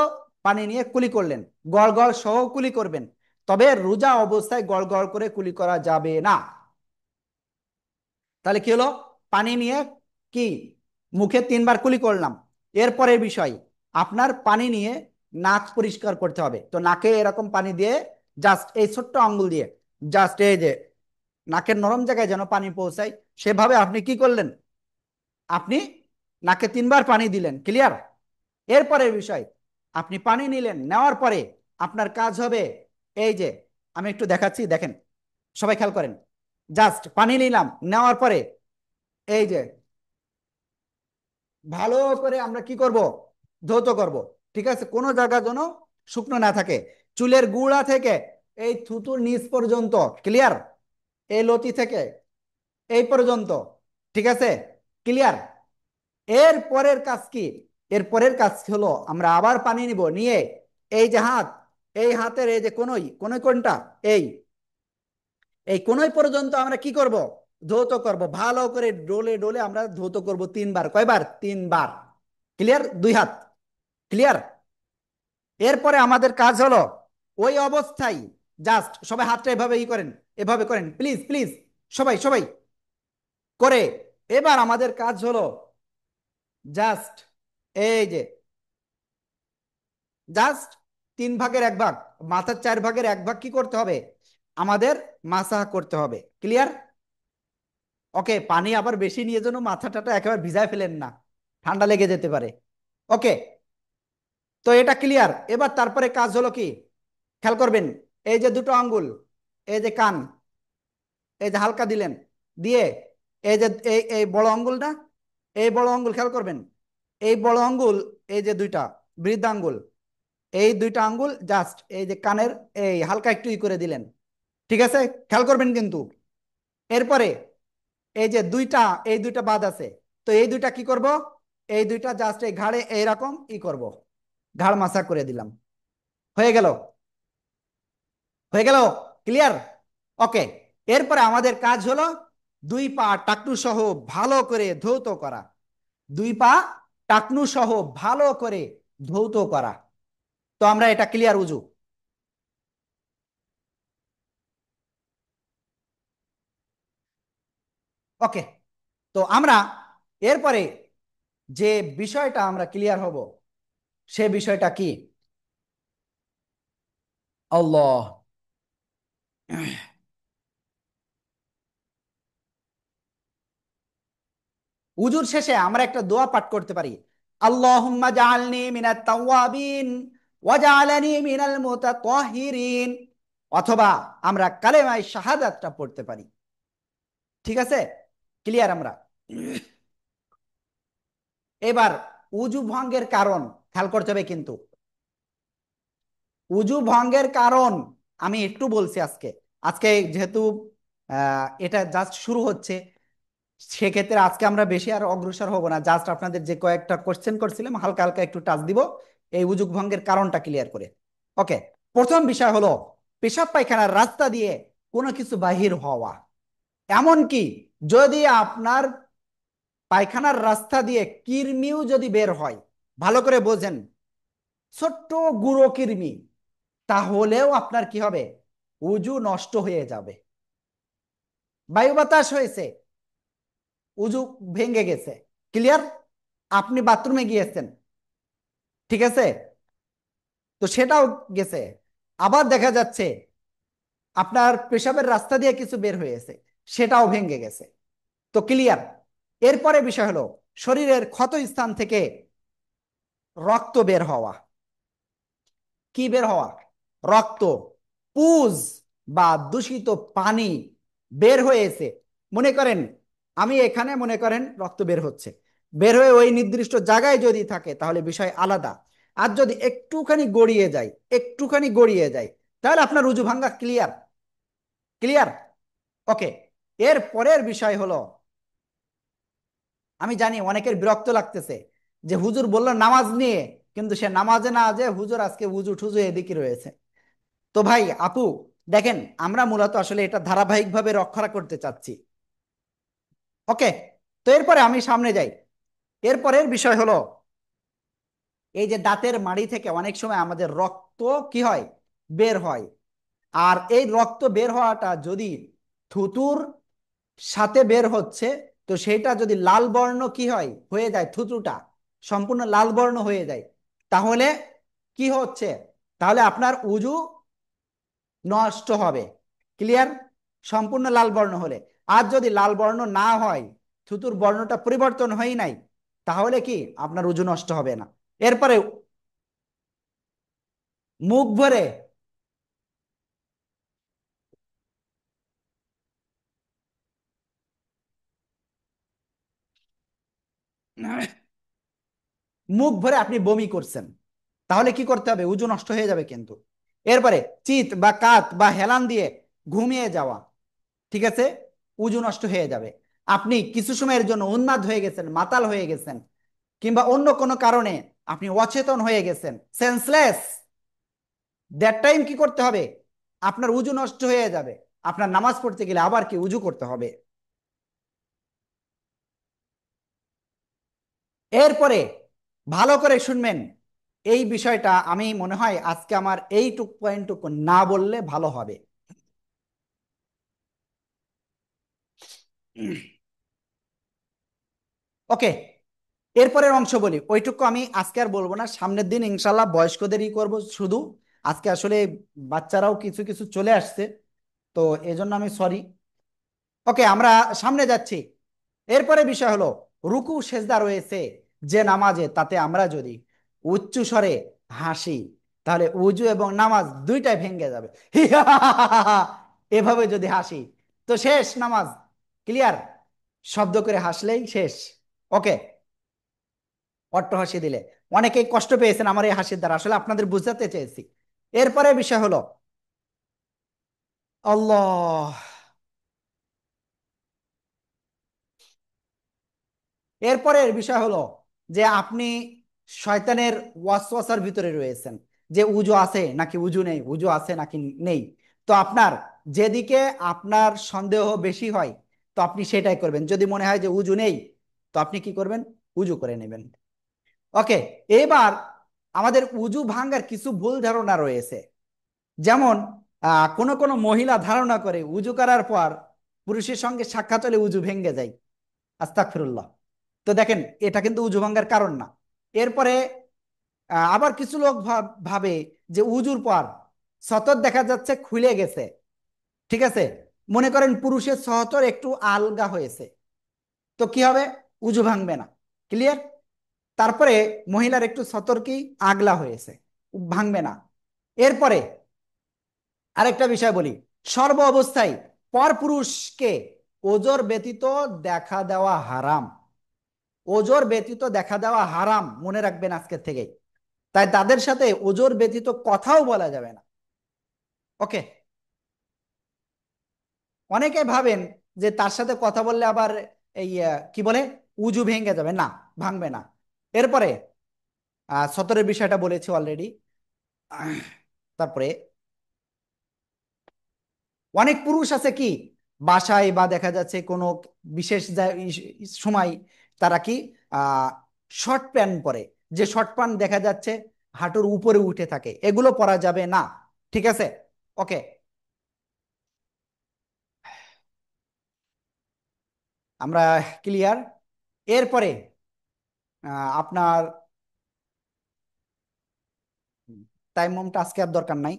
পানি নিয়ে কুলি করলেন, গড় গড় সহ কুলি করবেন। তবে রোজা অবস্থায় গড় গড় করে কুলি করা যাবে না। তাহলে কি হলো, পানি নিয়ে কি মুখে 3 বার কুলি করলাম। এরপরের বিষয়, আপনার পানি নিয়ে নাক পরিষ্কার করতে হবে। তো নাকে এরকম পানি দিয়ে জাস্ট এই ছোট্ট আঙ্গুল দিয়ে জাস্ট এই যে নাকের নরম জায়গায় যেন পানি পৌঁছায়, সেভাবে আপনি কি করলেন, আপনি নাকে 3 বার পানি দিলেন। ক্লিয়ার? এরপরের বিষয়, আপনি পানি নিলেন, নেওয়ার পরে আপনার কাজ হবে এই যে, আমি একটু দেখাচ্ছি, দেখেন, সবাই খেয়াল করেন। জাস্ট পানি নিলাম, নেওয়ার পরে এই যে ভালো করে আমরা কি করব, ধৌত করব। ঠিক আছে, কোনো জায়গা যেন শুকনো না থাকে, চুলের গুড়া থেকে এই থুতুর নিচ পর্যন্ত। ক্লিয়ার? এই লতি থেকে এই পর্যন্ত। ঠিক আছে, ক্লিয়ার? এর পরের কাজ কি, এর পরের কাজ হলো আমরা আবার পানি নিব, নিয়ে এই যে হাত, এই হাতের এই যে কোনই কোনই কোনটা, এই এই কোনই পর্যন্ত আমরা কি করব, ধৌত করব, ভালো করে ডলে ডলে আমরা ধৌত করব 3 বার। কয়বার? 3 বার। ক্লিয়ার? 2 হাত। ক্লিয়ার? এরপরে আমাদের কাজ হলো ওই অবস্থায় জাস্ট সবাই হাতটা এভাবে করেন, এভাবে করেন, প্লিজ প্লিজ, সবাই সবাই করে। এবার আমাদের কাজ হলো জাস্ট এই যে জাস্ট 3 ভাগের 1 ভাগ, মাথার 4 ভাগের 1 ভাগ কি করতে হবে, আমাদের মাসাহ করতে হবে। ক্লিয়ার? ওকে, পানি আবার বেশি নিয়ে যেন মাথাটা একেবারে ভিজায় ফেলেন না, ঠান্ডা লেগে যেতে পারে। ওকে, তো এটা ক্লিয়ার। এবার তারপরে কাজ হলো কি, খেয়াল করবেন, এই যে দুটো আঙ্গুল, এই যে কান, এই যে হালকা দিলেন, দিয়ে এই যে এই এই বড় আঙ্গুলটা, এই বড় আঙ্গুল খেয়াল করবেন, এই বড় আঙ্গুল, এই যে দুইটা বৃদ্ধ আঙ্গুল, এই দুইটা আঙ্গুল জাস্ট এই যে কানের এই হালকা একটু করে দিলেন। ঠিক আছে, খেয়াল করবেন কিন্তু। এরপরে এই যে দুইটা, এই দুইটা বাদ আছে, তো এই দুইটা কি করব, এই দুইটা জাস্ট এই ঘাড়ে এইরকম করব, ঘাড় মাসা করে দিলাম, হয়ে গেল, হয়ে গেল, ক্লিয়ার। ওকে, এরপরে আমাদের কাজ হলো দুই পা টাকনু সহ ভালো করে ধৌত করা, দুই পা টাকনু সহ ভালো করে ধৌত করা। তো আমরা এটা ক্লিয়ার উজু। ওকে, তো আমরা এরপরে যে বিষয়টা আমরা ক্লিয়ার হব, সে বিষয়টা কি? আল্লাহ, উজুর শেষে আমরা একটা দোয়া পাঠ করতে পারি, আল্লাহুম্মা জাআলনি মিনাত তাওয়াবিন ওয়া জাআলনি মিনাল মুতাতাহহিরিন, অথবা আমরা কালেমায়ে শাহাদাতটা পড়তে পারি। ঠিক আছে, ক্লিয়ার আমরা। এবার উজু ভঙ্গের কারণ খেয়াল করতে হবে কিন্তু, উজু ভঙ্গের কারণ আমি একটু বলছি আজকে। আজকে যেহেতু এটা জাস্ট শুরু হচ্ছে, সেক্ষেত্রে আজকে আমরা বেশি আর অগ্রসর হব না, জাস্ট আপনাদের যে কয়েকটা কোশ্চেন করছিলাম হালকা হালকা একটু টাচ দিব এই উজু ভঙ্গের কারণটা ক্লিয়ার করে। ওকে, প্রথম বিষয় হলো পেশাব পায়খানার রাস্তা দিয়ে কোনো কিছু বাহির হওয়া, এমনকি যদি আপনার পায়খানার রাস্তা দিয়ে কৃমিও যদি বের হয়, ভালো করে বোঝেন, ছোট্ট গুঁড়ো কৃমি, তাহলেও আপনার কি হবে, উজু নষ্ট হয়ে যাবে। বায়ু বাতাস হয়েছে, উজু ভেঙে গেছে, ক্লিয়ার। আপনি বাথরুমে গিয়েছেন, ঠিক আছে, তো সেটাও গেছে। আবার দেখা যাচ্ছে আপনার পেশাবের রাস্তা দিয়ে কিছু বের হয়েছে, সেটাও ভেঙে গেছে। তো ক্লিয়ার। এরপরে বিষয় হলো শরীরের ক্ষত স্থান থেকে রক্ত বের হওয়া, কি বের হওয়া, রক্ত, পুজ বা দূষিত পানি বের হয়েছে। মনে করেন আমি এখানে, মনে করেন রক্ত বের হচ্ছে, বের হয়ে ওই নির্দিষ্ট জায়গায় যদি থাকে তাহলে বিষয় আলাদা। আর যদি একটুখানি গড়িয়ে যায়, একটুখানি গড়িয়ে যায়, তাহলে আপনার রুজু ভাঙ্গা ক্লিয়ার, ক্লিয়ার। ওকে, এর পরের বিষয় হলো, আমি জানি অনেকের বিরক্ত লাগতেছে যে হুজুর বলল নামাজ নিয়ে, কিন্তু সে নামাজে না যে হুজুর আজকে উজু ঠুজু এদিকে রয়েছে। তো ভাই আপু, দেখেন আমরা মূলত আসলে এটা ধারাবাহিকভাবে রক্ষা করতে চাচ্ছি। ওকে, তো এরপরে আমি সামনে যাই। এরপরের বিষয় হলো এই যে দাঁতের মাড়ি থেকে অনেক সময় আমাদের রক্ত কি হয়, বের হয়। আর এই রক্ত বের হওয়াটা যদি থুতুর সাথে বের হচ্ছে, তো সেটা যদি লাল বর্ণ কি হয় হয়ে যায়, থুতুটা সম্পূর্ণ লাল বর্ণ হয়ে যায়, তাহলে কি হচ্ছে, তাহলে আপনার উজু নষ্ট হবে, ক্লিয়ার। সম্পূর্ণ লাল বর্ণ হলে, আর যদি লাল বর্ণ না হয়, থুতুর বর্ণটা পরিবর্তন হয় নাই, তাহলে কি আপনার উজু নষ্ট হবে না। এরপরে মুখ ভরে, মুখ ভরে আপনি বমি করছেন, তাহলে কি করতে হবে, উজু নষ্ট হয়ে যাবে কিন্তু। এরপরে চিত বা কাত বা হেলান দিয়ে ঘুমিয়ে যাওয়া, ঠিক আছে, উজু নষ্ট হয়ে যাবে। আপনি কিছু সময়ের জন্য উন্মাদ হয়ে গেছেন, মাতাল হয়ে গেছেন, কিংবা অন্য কোনো কারণে আপনি অচেতন হয়ে গেছেন, সেন্সলেস, দ্যাট টাইম কি করতে হবে, আপনার উজু নষ্ট হয়ে যাবে। আপনার নামাজ পড়তে গেলে আবার কি উজু করতে হবে। এরপরে ভালো করে শুনবেন, এই বিষয়টা আমি মনে হয় আজকে আমার এইটুক পয়েন্টটুকু না বললে ভালো হবে। ওকে, এরপরের অংশ বলি, ওইটুকু আমি আজকে আর বলবো না, সামনের দিন ইনশাল্লাহ বয়স্কদেরই করব শুধু। আজকে আসলে বাচ্চারাও কিছু কিছু চলে আসছে, তো এজন্য আমি সরি। ওকে, আমরা সামনে যাচ্ছি। এরপরে বিষয় হলো রুকু সেজদা রয়েছে যে নামাজে, তাতে আমরা যদি উচ্চ স্বরে হাসি, তাহলে উজু এবং নামাজ দুইটাই ভেঙে যাবে। এভাবে যদি হাসি, তো শেষ নামাজ, ক্লিয়ার। শব্দ করে হাসলেই শেষ। ওকে, অট্টহাসি দিলে অনেকেই কষ্ট পেয়েছেন আমার এই হাসির দ্বারা, আসলে আপনাদের বুঝাতে চেয়েছি। এরপরে বিষয় হলো আল্লাহ, এরপরের বিষয় হলো যে আপনি শয়তানের ওয়াসওয়াসার ভিতরে রয়েছেন, যে উজু আছে নাকি উজু নেই, উজু আছে নাকি নেই। তো আপনার যেদিকে আপনার সন্দেহ বেশি হয়, তো আপনি সেটাই করবেন। যদি মনে হয় যে উজু নেই, তো আপনি কি করবেন? উজু করে নেবেন। ওকে। এবার আমাদের উজু ভাঙ্গার কিছু ভুল ধারণা রয়েছে। যেমন কোনো কোনো মহিলা ধারণা করে উজু করার পর পুরুষের সঙ্গে সাক্ষাৎ হলে উজু ভেঙে যায়। আস্তাগফিরুল্লাহ। তো দেখেন, এটা কিন্তু উজু ভাঙ্গার কারণ না। এরপরে আবার কিছু লোক ভাবে যে উজুর পর সতর দেখা যাচ্ছে খুলে গেছে, ঠিক আছে, মনে করেন পুরুষের সহতর একটু আলগা হয়েছে, তো কি হবে? উজু ভাঙবে না। ক্লিয়ার? তারপরে মহিলার একটু সতর কি আগলা হয়েছে, ভাঙবে না। এরপরে আরেকটা বিষয় বলি, সর্ব অবস্থায় পর পুরুষকে ওজর ব্যতীত দেখা দেওয়া হারাম। ওজর ব্যতীত দেখা দেওয়া হারাম, মনে রাখবেন আজকের থেকে। তাই তাদের সাথে ওজর ব্যতীত কথাও বলা যাবে না। ওকে। অনেকে ভাবেন যে তার সাথে কথা বললে আবার এই কি বলে, উজু ভেঙে যাবে। না, ভাঙবে না। এরপরে সতরের বিষয়টা বলেছি অলরেডি। তারপরে অনেক পুরুষ আছে কি, বাসায় বা দেখা যাচ্ছে কোনো বিশেষ সময় তারা কি আহ শর্ট প্যান্ট পরে, যে শর্ট প্যান্ট দেখা যাচ্ছে হাঁটুর উপরে উঠে থাকে, এগুলো পরা যাবে না। ঠিক আছে? ওকে। আমরা ক্লিয়ার? এরপরে আপনার তাইমুমটা আজকে আর দরকার নাই।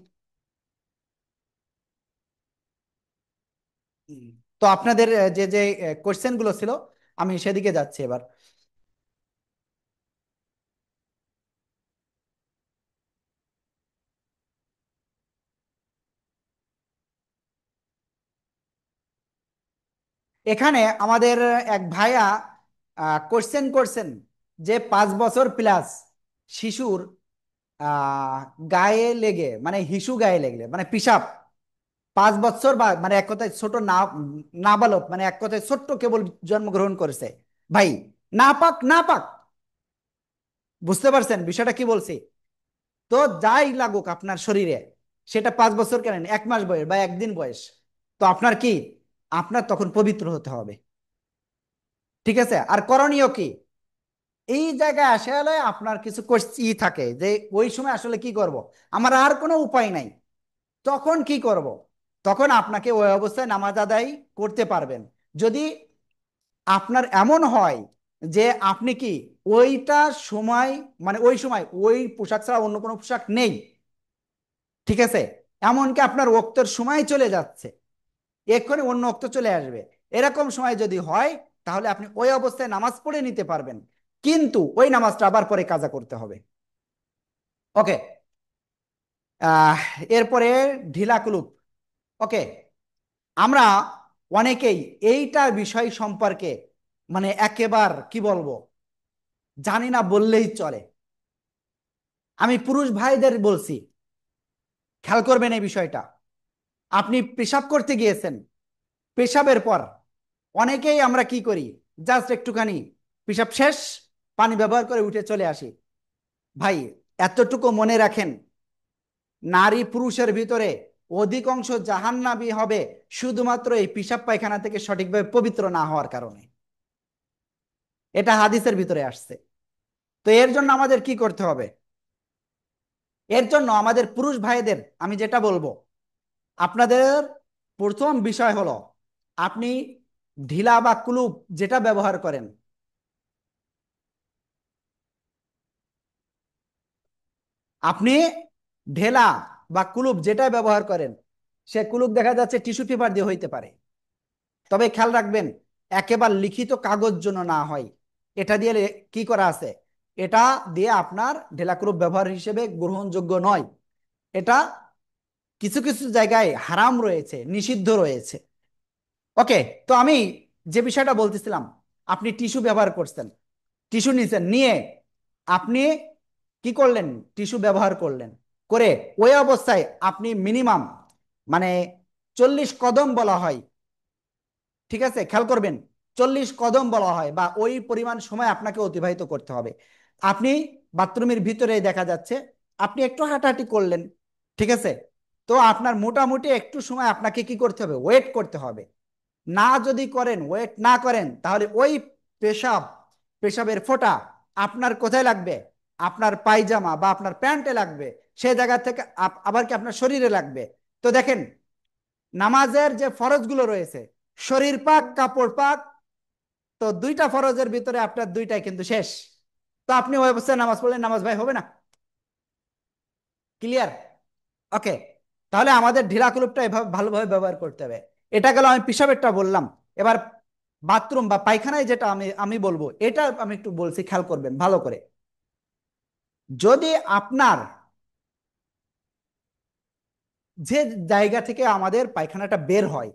হুম। তো আপনাদের যে যে কোশ্চেন গুলো ছিল, আমি সেদিকে যাচ্ছি এবার। এখানে আমাদের এক ভাইয়া কোশ্চেন করছেন যে 5 বছর প্লাস শিশুর আহ, গায়ে লেগে, মানে হিসু গায়ে লেগলে, মানে পিসাব 5 বছর, বা মানে এক কথায় ছোট না, নাবালক, মানে এক কথায় ছোট্ট কেবল জন্মগ্রহণ করেছে। ভাই, না পাক না পাক, বুঝতে পারছেন বিষয়টা কি বলছি? তো যাই লাগুক আপনার শরীরে, সেটা 5 বছর কেন, 1 মাস বয়স বা একদিন বয়স, তো আপনার কি, আপনার তখন পবিত্র হতে হবে। ঠিক আছে? আর করণীয় কি? এই জায়গায় আসলে আপনার কিছু থাকে যে ওই সময় আসলে কি করব, আমার আর কোনো উপায় নাই, তখন কি করব? তখন আপনাকে ওই অবস্থায় নামাজ আদায় করতে পারবেন। যদি আপনার এমন হয় যে আপনি কি ওইটা সময়, মানে ওই সময় ওই পোশাক ছাড়া অন্য কোনো পোশাক নেই, ঠিক আছে, এমনকি আপনার ওক্তের সময় চলে যাচ্ছে, এক্ষুনি অন্য ওক্ত চলে আসবে, এরকম সময় যদি হয়, তাহলে আপনি ওই অবস্থায় নামাজ পড়ে নিতে পারবেন, কিন্তু ওই নামাজটা আবার পরে কাজা করতে হবে। ওকে। আহ এরপরে ঢিলা কুলুপ। ওকে। আমরা অনেকেই এইটা বিষয় সম্পর্কে মানে একেবারে কি বলবো, জানি না বললেই চলে। আমি পুরুষ ভাইদের বলছি, খেয়াল করবেন এই বিষয়টা। আপনি পেশাব করতে গিয়েছেন, পেশাবের পর অনেকেই আমরা কি করি, জাস্ট একটুখানি পেশাব শেষ, পানি ব্যবহার করে উঠে চলে আসি। ভাই, এতটুকু মনে রাখেন, নারী পুরুষের ভিতরে অধিকাংশ জাহান্নামী হবে শুধুমাত্র এই পেশাব পায়খানা থেকে সঠিকভাবে পবিত্র না হওয়ার কারণে। এটা হাদিসের ভিতরে আসছে। তো এর জন্য আমাদের কি করতে হবে? এর জন্য আমাদের পুরুষ ভাইদের আমি যেটা বলবো, আপনাদের প্রথম বিষয় হলো, আপনি ঢিলা বা কুলুপ যেটা ব্যবহার করেন, আপনি ঢেলা বা কুলুপ যেটা ব্যবহার করেন, সে কুলুপ দেখা যাচ্ছে টিস্যু পেপার দিয়ে হইতে পারে। তবে খেয়াল রাখবেন, একেবারে লিখিত কাগজ যেন না হয়। এটা দিয়ে কি করা আছে, এটা দিয়ে আপনার ঢেলা কুলুপ ব্যবহার হিসেবে গ্রহণযোগ্য নয়। এটা কিছু কিছু জায়গায় হারাম রয়েছে, নিষিদ্ধ রয়েছে। ওকে। তো আমি যে বিষয়টা বলতেছিলাম, আপনি টিস্যু ব্যবহার করছেন, টিস্যু নিছেন, নিয়ে আপনি কি করলেন, টিস্যু ব্যবহার করলেন, করে ওই অবস্থায় আপনি মিনিমাম মানে 40 কদম বলা হয়, ঠিক আছে, খেয়াল করবেন, 40 কদম বলা হয়, বা ওই পরিমাণ সময় আপনাকে অতিবাহিত করতে হবে। আপনি বাথরুমের ভিতরে দেখা যাচ্ছে আপনি একটু হাঁটাহাঁটি করলেন, ঠিক আছে, তো আপনার মোটামুটি একটু সময় আপনাকে কি করতে হবে, ওয়েট করতে হবে। না যদি করেন, ওয়েট না করেন, তাহলে ওই পেশাব, পেশাবের ফোঁটা আপনার কোথায় লাগবে, আপনার পায়জামা বা আপনার প্যান্টে লাগবে, সেই জায়গা থেকে আবার কি আপনার শরীরে লাগবে। তো দেখেন, নামাজের যে ফরজগুলো রয়েছে, শরীর পাক, কাপড় পাক, তো দুইটা ফরজের ভিতরে আপনার দুইটাই কিন্তু শেষ। তো আপনি ওই অবস্থায় নামাজ পড়লে নামাজ ভাই হবে না। ক্লিয়ার? ওকে। তাহলে আমাদের ঢিলা কলুপটা এভাবে ভালোভাবে ব্যবহার করতে হবে। এটা গেল, আমি পিশাবেরটা বললাম। এবার বাথরুম বা পায়খানায় যেটা আমি আমি বলবো, এটা আমি একটু বলছি, খেয়াল করবেন ভালো করে। যদি আপনার যে জায়গা থেকে আমাদের পায়খানাটা বের হয়,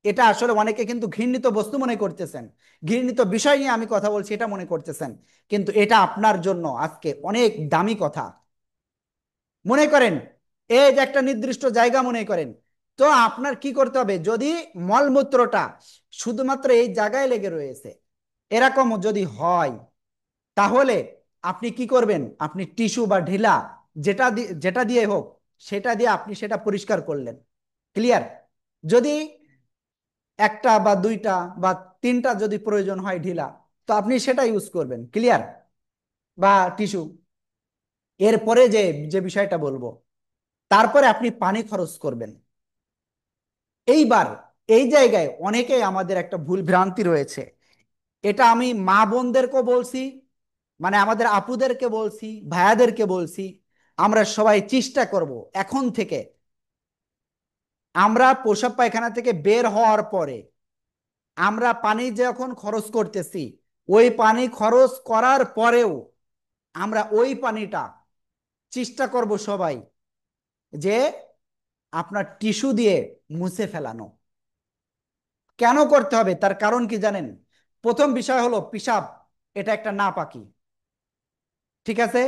এটা আসলে অনেকে কিন্তু ঘৃণিত বস্তু মনে করতেছেন, ঘৃণিত বিষয় নিয়ে আমি কথা বলছি এটা মনে করতেছেন, কিন্তু এটা আপনার জন্য আজকে অনেক দামি কথা। মনে করেন এই যে একটা নির্দিষ্ট জায়গা মনে করেন, তো আপনার কি করতে হবে, যদি মলমূত্রটা শুধুমাত্র এই জায়গায় লেগে রয়েছে এরকম যদি হয়, তাহলে আপনি কি করবেন, আপনি টিস্যু বা ঢিলা যেটা দিয়ে হোক, সেটা দিয়ে আপনি সেটা পরিষ্কার করলেন। ক্লিয়ার? যদি একটা বা দুইটা বা তিনটা যদি প্রয়োজন হয় ঢিলা, তো আপনি সেটা ইউজ করবেন। ক্লিয়ার? বা টিস্যু। এরপরে যে যে বিষয়টা বলবো, তারপরে আপনি পানি খরচ করবেন। এইবার এই জায়গায় অনেকেই আমাদের একটা ভুল ভ্রান্তি রয়েছে, এটা আমি মা বোনদেরকেও বলছি, মানে আমাদের আপুদেরকে বলছি, ভাইয়াদেরকে বলছি, আমরা সবাই চেষ্টা করব এখন থেকে, আমরা প্রসাব পায়খানা থেকে বের হওয়ার পরে আমরা পানি যখন খরচ করতেছি, ওই পানি খরচ করার পরেও আমরা ওই পানিটা চেষ্টা করব সবাই যে আপনার টিস্যু দিয়ে মুছে ফেলানো। কেন করতে হবে তার কারণ কি জানেন? প্রথম বিষয় হলো পিসাব, এটা একটা নাপাকি, ঠিক আছে,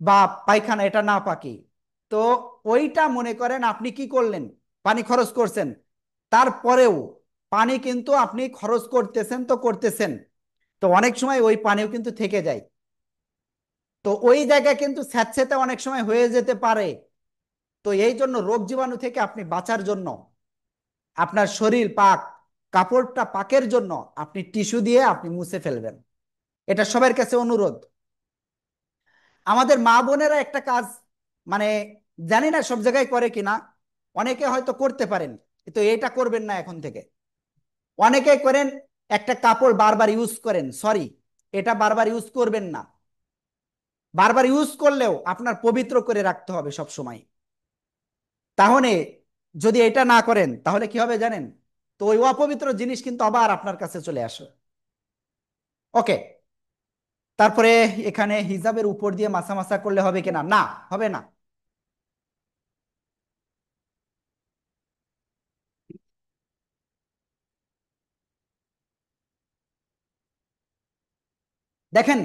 বা পায়খানা এটা নাপাকি। তো ওইটা মনে করেন আপনি কি করলেন, পানি খরচ করছেন, তারপরেও পানি কিন্তু আপনি খরচ করতেছেন তো করতেছেন, তো অনেক সময় ওই পানিও কিন্তু থেকে যায়। তো ওই জায়গায় কিন্তু স্যাঁতসেঁতে অনেক সময় হয়ে যেতে পারে। তো এই জন্য রোগ জীবাণু থেকে আপনি বাঁচার জন্য, আপনার শরীর পাক, কাপড়টা পাকের জন্য আপনি টিস্যু দিয়ে আপনি মুছে ফেলবেন। এটা সবার কাছে অনুরোধ। আমাদের মা বোনেরা একটা কাজ, মানে জানি না সব জায়গায় করে কিনা, অনেকে হয়তো করতে পারেন, তো এটা করবেন না এখন থেকে। অনেকে করেন, একটা কাপড় বারবার ইউজ করেন, সরি, এটা বারবার ইউজ করবেন না। বারবার ইউজ করলেও আপনার পবিত্র করে রাখতে হবে সব সময়। তাহলে যদি এটা না করেন তাহলে কি হবে জানেন? তো ওই অপবিত্র জিনিস কিন্তু আবার আপনার কাছে চলে আসে। ওকে। তারপরে এখানে হিজাবের উপর দিয়ে মাসা মাসা করলে হবে কিনা, না, হবে না। দেখেন,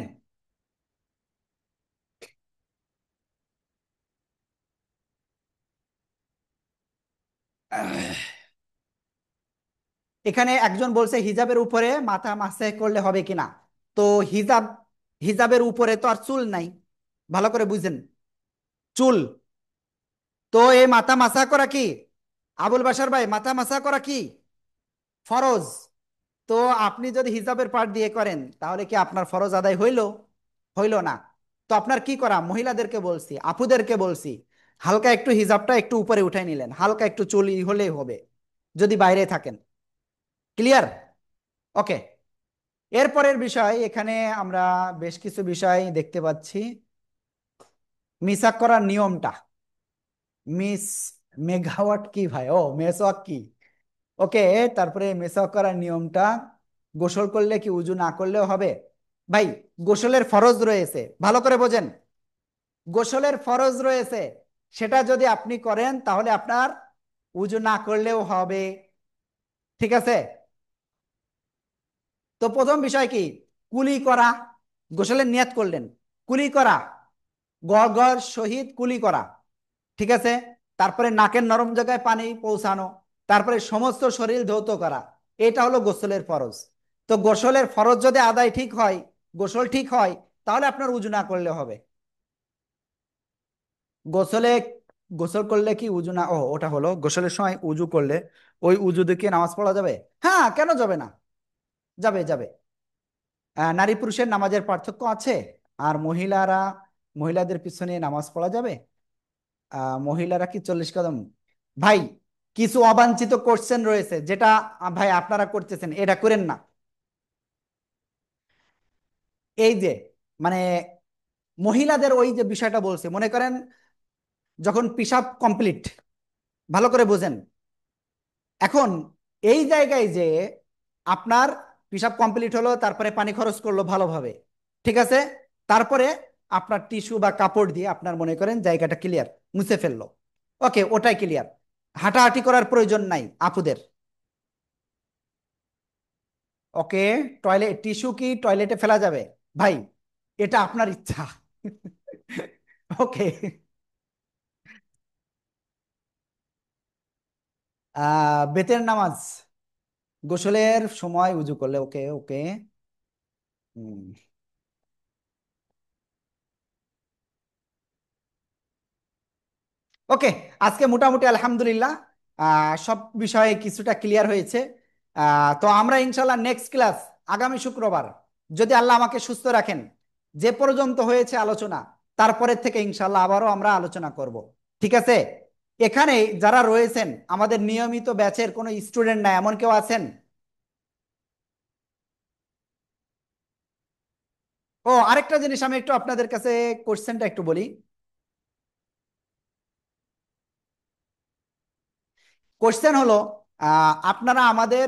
এখানে একজন বলছে হিজাবের উপরে মাথা মাসে করলে হবে কিনা। তো হিজাব, হিজাবের উপরে তো আর চুল নাই, ভালো করে বুঝেন, চুল। তো এই মাথা মাসা করা কি, আবুল বাসার ভাই, মাথা মাসা করা কি ফরজ। তো আপনি যদি হিজাবের পাট দিয়ে করেন তাহলে কি আপনার ফরজ আদায় হইল? হইল না। তো আপনার কি করা, মহিলাদেরকে বলছি, আপুদেরকে বলছি, হালকা একটু হিজাবটা একটু উপরে উঠাই নিলেন, হালকা একটু চুল হলেই হবে যদি বাইরে থাকেন। ক্লিয়ার? ওকে। এরপরের বিষয়, এখানে আমরা বেশ কিছু বিষয় দেখতে পাচ্ছি। মিসাক করার নিয়মটা, মিস, মেগাওয়াট কি ভাই, ও মেসওয়াক কি, ওকে। তারপরে মেসওয়াক করার নিয়মটা, গোসল করলে কি উজু না করলেও হবে? ভাই, গোসলের ফরজ রয়েছে, ভালো করে বোঝেন, গোসলের ফরজ রয়েছে, সেটা যদি আপনি করেন তাহলে আপনার উজু না করলেও হবে, ঠিক আছে। তো প্রথম বিষয় কি, কুলি করা, গোসলের নিয়াত করলেন, কুলি করা, গড় গড় সহিত কুলি করা, ঠিক আছে। তারপরে নাকের নরম জায়গায় পানি পৌঁছানো, তারপরে সমস্ত শরীর ধৌত করা, এটা হলো গোসলের ফরজ। তো গোসলের ফরজ যদি আদায় ঠিক হয়, গোসল ঠিক হয়, তাহলে আপনার উজু না করলে হবে। গোসলে, গোসল করলে কি উজু না, ও ওটা হলো গোসলের সময় উজু করলে ওই উজু দিয়ে কি নামাজ পড়া যাবে? হ্যাঁ, কেন যাবে না? যাবে যাবে। নারী পুরুষের নামাজের পার্থক্য আছে। আর মহিলাদের পিছনে নামাজ পড়া যাবে। মহিলারা কি 40 কদম? ভাই, কিছু অবাঞ্ছিত কোশ্চেন রয়েছে যেটা ভাই আপনারা করতেছেন, এটা করেন না। এই যে মানে মহিলাদের ওই যে বিষয়টা বলছে, মনে করেন যখন পিশাব কমপ্লিট, ভালো করে বোঝেন। এখন এই জায়গায় যে আপনার পিশাব কমপ্লিট হলো, তারপরে পানি খরচ করলো ভালোভাবে, ঠিক আছে, তারপরে আপনার টিস্যু বা কাপড় দিয়ে আপনার মনে করেন জায়গাটা ক্লিয়ার, মুছে ফেললো, ওকে, ওটাই ক্লিয়ার। হাঁটাহাঁটি করার প্রয়োজন নাই আপুদের। ওকে, টয়লেট টিস্যু কি টয়লেটে ফেলা যাবে? ভাই, এটা আপনার ইচ্ছা। ওকে। বেতের নামাজ, গোসলের সময় উজু করলে, ওকে ওকে। হুম। ওকে, আজকে মোটামুটি আলহামদুলিল্লাহ সব বিষয়ে কিছুটা ক্লিয়ার হয়েছে। তো আমরা ইনশাল্লাহ নেক্সট ক্লাস আগামী শুক্রবার, যদি আল্লাহ আমাকে সুস্থ রাখেন, যে পর্যন্ত হয়েছে আলোচনা, তারপরের থেকে ইনশাল্লাহ আবারও আমরা আলোচনা করব। ঠিক আছে? এখানে যারা রয়েছেন আমাদের নিয়মিত ব্যাচের কোনো স্টুডেন্ট না, এমন কেউ আছেন? ও, আরেকটা জিনিস আমি একটু আপনাদের কাছে কোশ্চেনটা একটু বলি। কোশ্চেন হলো, আপনারা আমাদের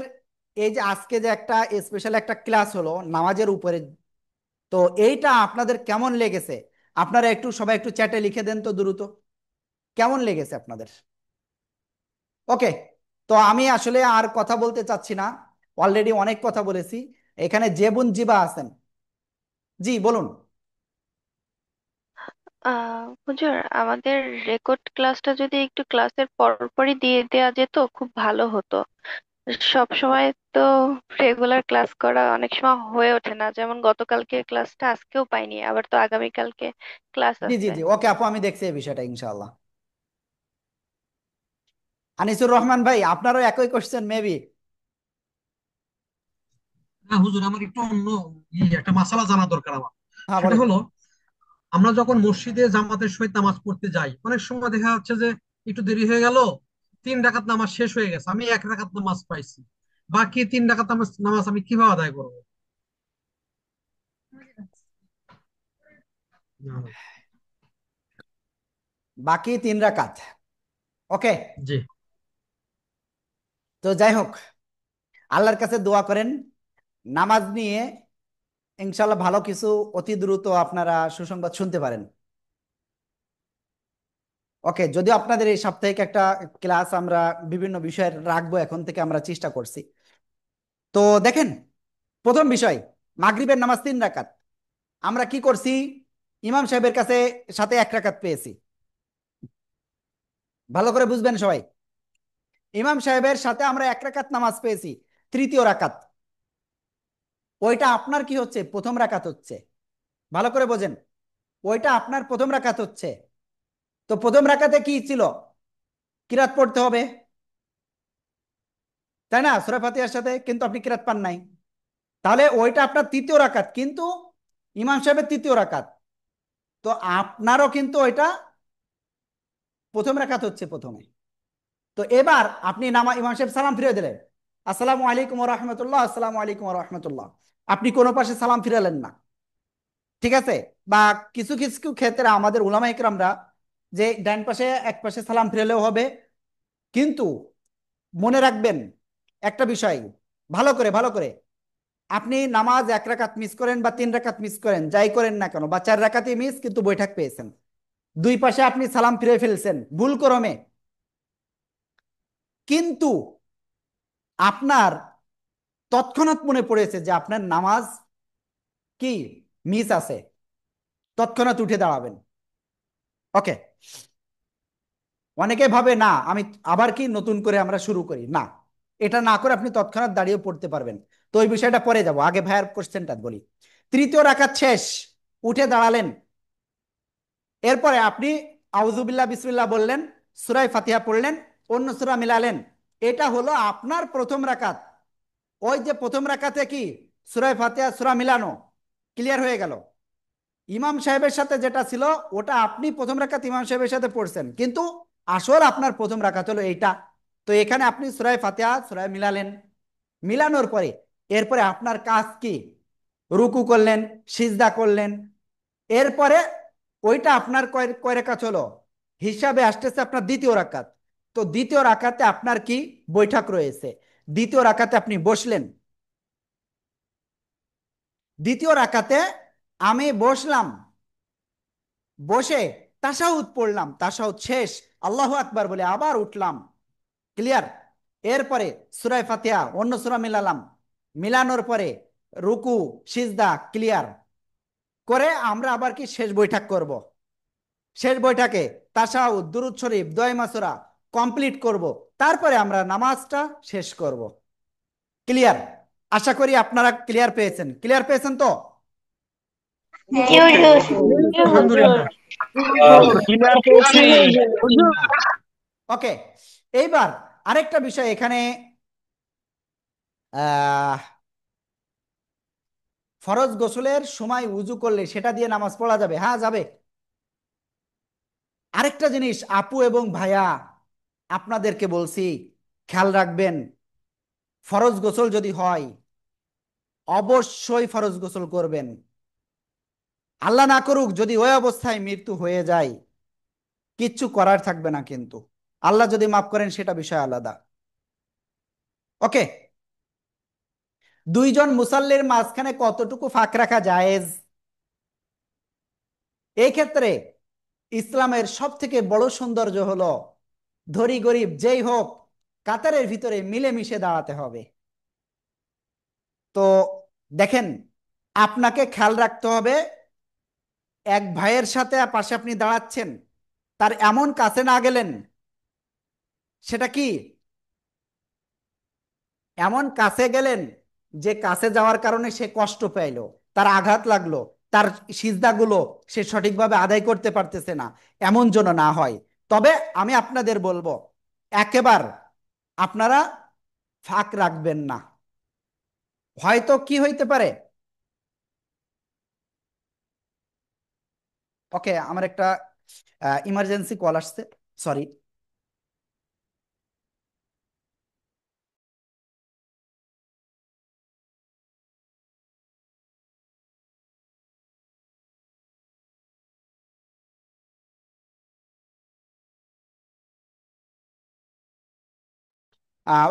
এই যে আজকে যে একটা স্পেশাল একটা ক্লাস হলো নামাজের উপরে, তো এইটা আপনাদের কেমন লেগেছে? আপনারা একটু সবাই একটু চ্যাটে লিখে দেন তো দ্রুত, কেমন লেগেছে আপনাদের? ওকে। তো আমি আসলে আর কথা বলতে চাচ্ছি না, অলরেডি অনেক কথা বলেছি। এখানে জেবুন জিবা আছেন। জি বলুন। হুজুর, আমাদের রেকর্ড ক্লাসটা যদি একটু ক্লাসের পরপরই দিয়ে দেওয়া যেত খুব ভালো হতো। সব সময় তো রেগুলার ক্লাস করা অনেক সময় হয়ে ওঠে না, যেমন গতকালকে ক্লাসটা আজকেও পাইনি, আবার তো আগামীকালকে ক্লাস জি জি আছে। জি, ওকে আপু, আমি দেখছি এই বিষয়টা ইনশাআল্লাহ। আনিসুর রহমান ভাই, আপনারও একই কোশ্চেন মেবি। না হুজুর, আমার একটু অন্য একটা মাসালা জানা দরকার আমার। হ্যাঁ সেটা বলেন। হলো, আমরা যখন মসজিদে জামাতের সহিত নামাজ পড়তে যাই, অনেক সময় দেখা যাচ্ছে যে একটু দেরি হয়ে গেল, 3 রাকাত নামাজ শেষ হয়ে গেছে, আমি 1 রাকাত নামাজ পাইছি, বাকি 3 রাকাত নামাজ নামাজ আমি কিভাবে আদায় করবো? না। বাকি 3 রাকাত, ওকে। জি। তো যাই হোক, আল্লাহর কাছে দোয়া করেন নামাজ নিয়ে, ইনশাল্লাহ ভালো কিছু অতি দ্রুত আপনারা সুসংবাদ শুনতে পারেন। ওকে, যদিও আপনাদের এই সাপ্তাহিক একটা ক্লাস আমরা বিভিন্ন বিষয়ের রাখবো, এখন থেকে আমরা চেষ্টা করছি। তো দেখেন, প্রথম বিষয়, মাগরিবের নামাজ 3 রাকাত। আমরা কি করছি? ইমাম সাহেবের কাছে সাথে 1 রাকাত পেয়েছি। ভালো করে বুঝবেন সবাই, ইমাম সাহেবের সাথে আমরা 1 রাকাত নামাজ পেয়েছি, তৃতীয় রাকাত। ওইটা আপনার কি হচ্ছে? প্রথম রাকাত হচ্ছে। ভালো করে বোঝেন, ওইটা আপনার প্রথম রাকাত হচ্ছে। তো প্রথম রাকাতে কি ছিল? কিরাত পড়তে হবে, তাই না? সূরা ফাতিহার সাথে, কিন্তু আপনি কিরাত পান নাই। তাহলে ওইটা আপনার তৃতীয় রাকাত, কিন্তু ইমাম সাহেবের তৃতীয় রাকাত। তো আপনারও কিন্তু ওইটা প্রথম রাকাত হচ্ছে প্রথমে। তো এবার আপনি ইমাম সাহেব সালাম ফিরিয়ে দিলেন, আসসালামু আলাইকুম ওয়া রাহমাতুল্লাহ, আসসালামু আলাইকুম ওয়া রাহমাতুল্লাহ। আপনি কোনো পাশে সালাম ফিরালেন না, ঠিক আছে? বা কিছু কিছু ক্ষেত্রে আমাদের উলামা ইকরামরা, যে ডান পাশে এক পাশে সালাম ফিরালেও হবে, কিন্তু মনে রাখবেন একটা বিষয়, ভালো করে, আপনি নামাজ 1 রাকাত মিস করেন বা 3 রাকাত মিস করেন, যাই করেন না কেন, বা 4 রাকাতই মিস কিন্তু বৈঠক পেয়েছেন, দুই পাশে আপনি সালাম ফিরে ফেলছেন ভুল ক্রমে, কিন্তু আপনার তৎক্ষণাৎ মনে পড়েছে যে আপনার নামাজ কি মিস আছে, তৎক্ষণাৎ উঠে দাঁড়াবেন। ওকে। অনেকে ভাবে না আমি আবার কি নতুন করে আমরা শুরু করি, না, এটা না করে আপনি তৎক্ষণাৎ দাঁড়িয়ে পড়তে পারবেন। তো ওই বিষয়টা পরে যাব, আগে ভাইয়ার কোশ্চেনটা বলি। তৃতীয় রাকাত শেষ, উঠে দাঁড়ালেন, এরপরে আপনি আউযুবিল্লাহ বিসমিল্লাহ বললেন, সূরা ফাতিহা পড়লেন, অন্য সূরা মিলালেন। এটা হলো আপনার প্রথম রাকাত। ওই যে প্রথম রাকাতে কি সূরা ফাতিহা সূরা মিলানো, ক্লিয়ার হয়ে গেল। ইমাম সাহেবের সাথে যেটা ছিল ওটা আপনি প্রথম রাকাত ইমাম সাহেবের সাথে পড়ছেন, কিন্তু আসল আপনার প্রথম রাকাত হলো এইটা। তো এখানে আপনি সূরা ফাতিহা সূরা মিলালেন, মিলানোর পরে এরপরে আপনার কাজ কি, রুকু করলেন, সিজদা করলেন। এরপরে ওইটা আপনার কয় কয় রাকাত হলো হিসাবে আসতেছে আপনার দ্বিতীয় রাকাত। তো দ্বিতীয় রাকাতে আপনার কি বৈঠক রয়েছে, দ্বিতীয় রাকাতে আপনি বসলেন। দ্বিতীয় রাকাতে আমি বসলাম, বসে তাশাহুদ পড়লাম, তাশাহুদ শেষ, আল্লাহু আকবার বলে আবার উঠলাম, ক্লিয়ার। এরপরে সূরা ফাতিহা অন্য সূরা মিলালাম, মিলানোর পরে রুকু সিজদা ক্লিয়ার করে আমরা আবার কি শেষ বৈঠক করব। শেষ বৈঠকে তাশাহুদ দুরূদ শরীফ দোয়া মাসুরা কমপ্লিট করব, তারপরে আমরা নামাজটা শেষ করব। ক্লিয়ার? আশা করি আপনারা ক্লিয়ার পেয়েছেন, ক্লিয়ার পেয়েছেন তো? জি হুজুর। জি হুজুর। আলহামদুলিল্লাহ। ক্লিয়ার পেয়েছি। ওকে, এইবার আরেকটা বিষয় এখানে, আহ ফরজ গোসলের সময় উজু করলে সেটা দিয়ে নামাজ পড়া যাবে? হ্যাঁ যাবে। আরেকটা জিনিস আপু এবং ভাইয়া আপনাদেরকে বলছি, খেয়াল রাখবেন, ফরজ গোসল যদি হয় অবশ্যই ফরজ গোসল করবেন। আল্লাহ না করুক যদি ওই অবস্থায় মৃত্যু হয়ে যায়, কিচ্ছু করার থাকবে না, কিন্তু আল্লাহ যদি মাফ করেন সেটা বিষয় আলাদা। ওকে, দুইজন মুসাল্লির মাঝখানে কতটুকু ফাঁক রাখা জায়েজ? এই ক্ষেত্রে ইসলামের সব থেকে বড় সৌন্দর্য হলো ধনী গরিব যেই হোক কাতারের ভিতরে মিলেমিশে দাঁড়াতে হবে। তো দেখেন, আপনাকে খেয়াল রাখতে হবে, এক ভাইয়ের সাথে পাশে আপনি দাঁড়াচ্ছেন, তার এমন কাছে না গেলেন, সেটা কি এমন কাছে গেলেন যে কাছে যাওয়ার কারণে সে কষ্ট পাইলো, তার আঘাত লাগলো, তার সিজদাগুলো সে সঠিকভাবে আদায় করতে পারতেছে না, এমন যেন না হয়। তবে আমি আপনাদের বলবো একেবার আপনারা ফাঁক রাখবেন না। হয়তো কি হইতে পারে, ওকে আমার একটা ইমার্জেন্সি কল আসছে, সরি।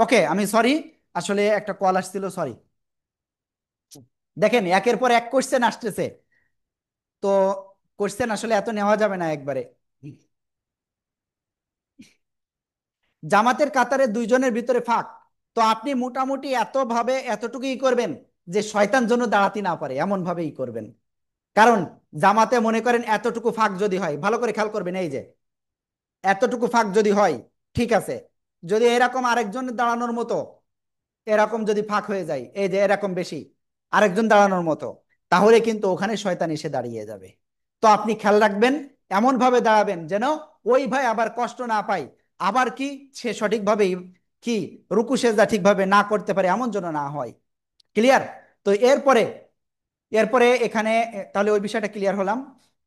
ওকে আমি সরি, আসলে একটা কল আসছিল, সরি। দেখেন একের পর এক কোশ্চেন আসতেছে, তো কোশ্চেন আসলে এত নেওয়া যাবে না একবারে। জামাতের কাতারে দুইজনের ভিতরে ফাঁক, তো আপনি মোটামুটি এত ভাবে এতটুকুই করবেন যে শয়তান যেন দাঁড়াতে না পারে এমন ভাবেই করবেন। কারণ জামাতে মনে করেন এতটুকু ফাঁক যদি হয়, ভালো করে খেয়াল করবেন, এই যে এতটুকু ফাঁক যদি হয় ঠিক আছে, যদি এরকম আরেকজন দাঁড়ানোর মতো এরকম যদি ফাঁক হয়ে যায়, এই যে এরকম বেশি আরেকজন দাঁড়ানোর মতো, তাহলে কিন্তু ওখানে শয়তান এসে দাঁড়িয়ে যাবে। তো আপনি খেয়াল রাখবেন, এমন ভাবে দাঁড়াবেন যেন ওই ভাই আবার কষ্ট না পায়, আবার কি সে সঠিকভাবে কি রুকু সেজদা ঠিকভাবে না করতে পারে, এমন যেন না হয়। ক্লিয়ার? তো এরপরে এরপরে এখানে তাহলে ওই বিষয়টা ক্লিয়ার হলাম।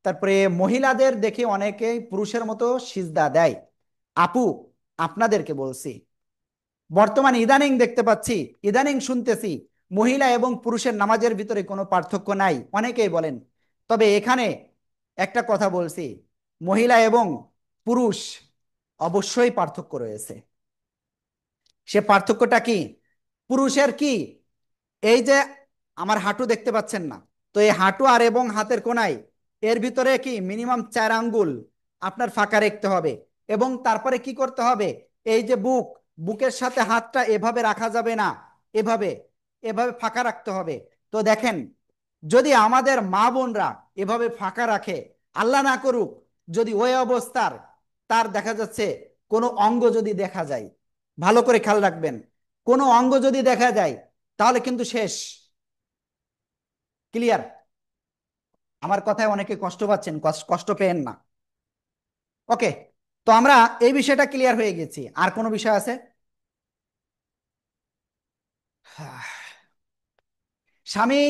তারপরে মহিলাদের দেখে অনেকে পুরুষের মতো সিজদা দেয়। আপু আপনাদেরকে বলছি, বর্তমানে ইদানিং দেখতে পাচ্ছি, ইদানিং শুনতেছি মহিলা এবং পুরুষের নামাজের ভিতরে কোনো পার্থক্য নাই, অনেকেই বলেন। তবে এখানে একটা কথা বলছি, মহিলা এবং পুরুষ অবশ্যই পার্থক্য রয়েছে। সে পার্থক্যটা কি? পুরুষের কি, এই যে আমার হাঁটু দেখতে পাচ্ছেন না, তো এই হাঁটু আর এবং হাতের কোনায় এর ভিতরে কি মিনিমাম 4 আঙ্গুল আপনার ফাঁকা রাখতে হবে। এবং তারপরে কি করতে হবে, এই যে বুকের সাথে হাতটা এভাবে রাখা যাবে না, এভাবে এভাবে ফাঁকা রাখতে হবে। তো দেখেন, যদি আমাদের মা বোনরা এভাবে ফাঁকা রাখে, আল্লাহ না করুক যদি ওই অবস্থার তার দেখা যাচ্ছে কোনো অঙ্গ যদি দেখা যায়, ভালো করে খেয়াল রাখবেন, কোনো অঙ্গ যদি দেখা যায়, তাহলে কিন্তু শেষ। ক্লিয়ার? আমার কথায় অনেকে কষ্ট পাচ্ছেন, কষ্ট পেয়েন না। ওকে, তো আমরা এই বিষয়টা ক্লিয়ার হয়ে গেছি। আর কোনো বিষয় আছে? স্বামী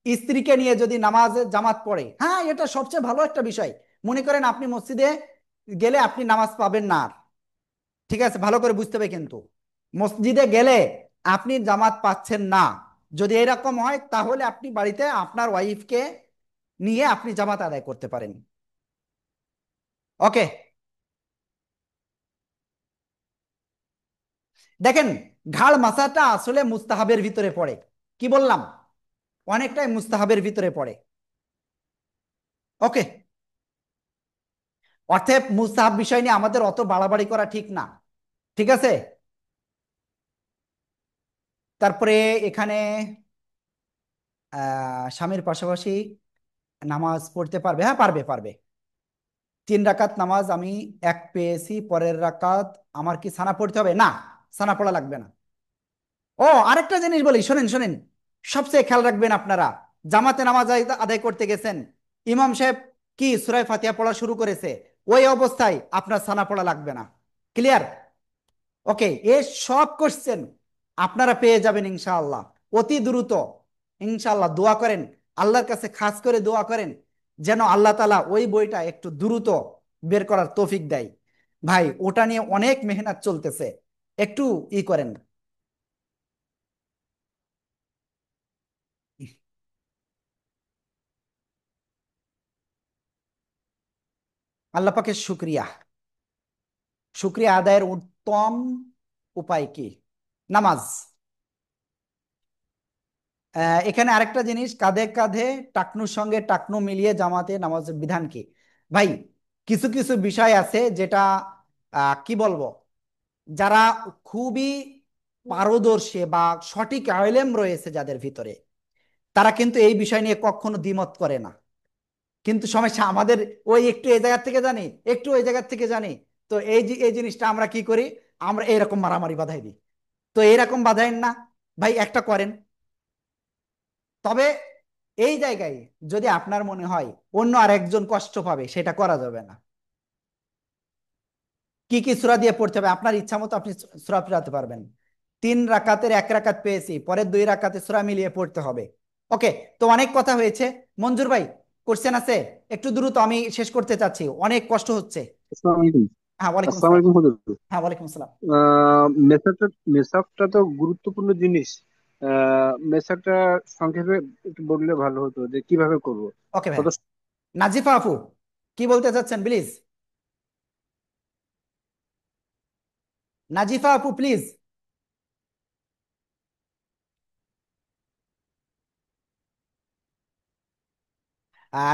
স্ত্রীকে নিয়ে যদি নামাজে জামাত পড়ে, হ্যাঁ এটা সবচেয়ে ভালো একটা বিষয়। মনে করেন আপনি মসজিদে গেলে আপনি নামাজ পাবেন না আর, ঠিক আছে, ভালো করে বুঝতে হবে কিন্তু, মসজিদে গেলে আপনি জামাত পাচ্ছেন না, যদি এরকম হয় তাহলে আপনি বাড়িতে আপনার ওয়াইফকে নিয়ে আপনি জামাত আদায় করতে পারেন। ওকে, দেখেন, ঘাড় মাসাটা আসলে মুস্তাহাবের ভিতরে পড়ে। কি বললাম? অনেকটাই মুস্তাহাবের ভিতরে পড়ে। ওকে, অতএব মুস্তাহাব বিষয় নিয়ে আমাদের অত বাড়াবাড়ি করা ঠিক না, ঠিক আছে। তারপরে এখানে স্বামীর পাশাপাশি নামাজ পড়তে পারবে, হ্যাঁ পারবে পারবে। 3 রাকাত নামাজ আমি এক পেয়েছি, পরের রাকাত আমার কি সানা পড়তে হবে? না, সানা পড়া লাগবে না। ও, আরেকটা জিনিস বলি, শোনেন শোনেন, সবচেয়ে খেয়াল রাখবেন আপনারা, জামাতে নামাজ আদায় করতে গেছেন, ইমাম সাহেব কি সূরা ফাতিহা পড়া শুরু করেছে, ওই অবস্থায় আপনার সানা পড়া লাগবে না। ক্লিয়ার? ওকে, এ সব কোশ্চেন আপনারা পেয়ে যাবেন ইনশাআল্লাহ অতি দ্রুত। ইনশাআল্লাহ দোয়া করেন, আল্লাহর কাছে খাস করে দোয়া করেন যেন আল্লাহ তাআলা ওই বইটা একটু দ্রুত বের করার তৌফিক দেয়। ভাই ওটা নিয়ে অনেক মেহনত চলতেছে, একটু করেন। আল্লাহ পাকের শুক্রিয়া। শুক্রিয়া আদায়ের উত্তম উপায় কি? নামাজ। এখানে আরেকটা জিনিস, কাঁধে কাঁধে টাকনুর সঙ্গে টাকনু মিলিয়ে জামাতে নামাজের বিধান কি? ভাই কিছু কিছু বিষয় আছে যেটা কি বলবো, যারা খুবই পারদর্শী বা সঠিক আলেম রয়েছে যাদের ভিতরে, তারা কিন্তু এই বিষয় নিয়ে কখনো দ্বিমত করে না। কিন্তু সমস্যা আমাদের, ওই একটু এই জায়গা থেকে জানি, একটু ওই জায়গা থেকে জানি, তো এই জিনিসটা আমরা কি করি, আমরা এরকম মারামারি বাধাই দিই। তো এরকম বাধাইন না ভাই, একটা করেন। তবে এই জায়গায় যদি আপনার মনে হয় অন্য আরেকজন কষ্ট পাবে, সেটা করা যাবে না। কি কি সূরা দিয়ে পড়তে হবে আপনার ইচ্ছা মতো আপনি সূরা ফেরাতে পারবেন। 3 রাকাতের 1 রাকাত পেয়েছি, পরের 2 রাকাতে সূরা মিলিয়ে পড়তে হবে। ওকে, তো অনেক কথা হয়েছে। মঞ্জুর ভাই, কোশ্চেন আছে? একটু দ্রুত, আমি শেষ করতে চাচ্ছি, অনেক কষ্ট হচ্ছে। আসসালামু আলাইকুম। হ্যাঁ ওয়ালাইকুম আসসালামু আসসালাম। আলাইকুম হুজুর। হ্যাঁ ওয়ালাইকুম আসসালাম। মেসাকটা মেসাকটা তো গুরুত্বপূর্ণ জিনিস। মেসাকটা সংক্ষেপে একটু বললে ভালো হতো যে কিভাবে করব। ওকে ভাই, কত নাজিফা আপু কি বলতে চাচ্ছেন প্লিজ? নাজিফা আপু প্লিজ।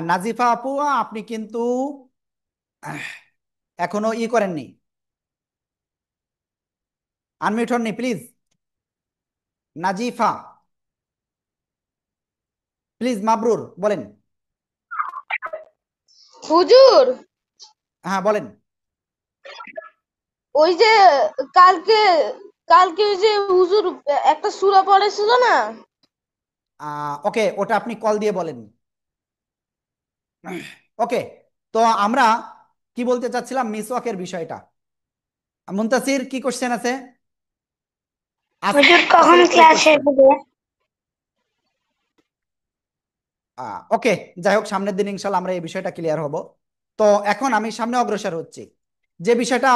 নাজিফা আপু, আপনি কিন্তু আহ, এখনো করেননি, আনমিউট হননি প্লিজ। নাজিফা প্লিজ, মাবরুর বলেন। হুজুর, হ্যাঁ বলেন। ওই যে কালকে কালকে ওই যে হুজুর একটা সূরা পড়েছিল না? ওকে, ওটা আপনি কল দিয়ে বলেন। ওকে, তো আমরা কি বলতে চাচ্ছিলাম, মিসওয়াকের বিষয়টা। মুনতাসির কি কোশ্চেন আছে? হুজুর কখন আসতের উপরে ক্লাস শেষ কোশ্চেন। হবে? ওকে, যাই হোক, সামনের দিন ইনশাল্লাহ আমরা এই বিষয়টা ক্লিয়ার হব। তো এখন আমি সামনে অগ্রসর হচ্ছি। যে বিষয়টা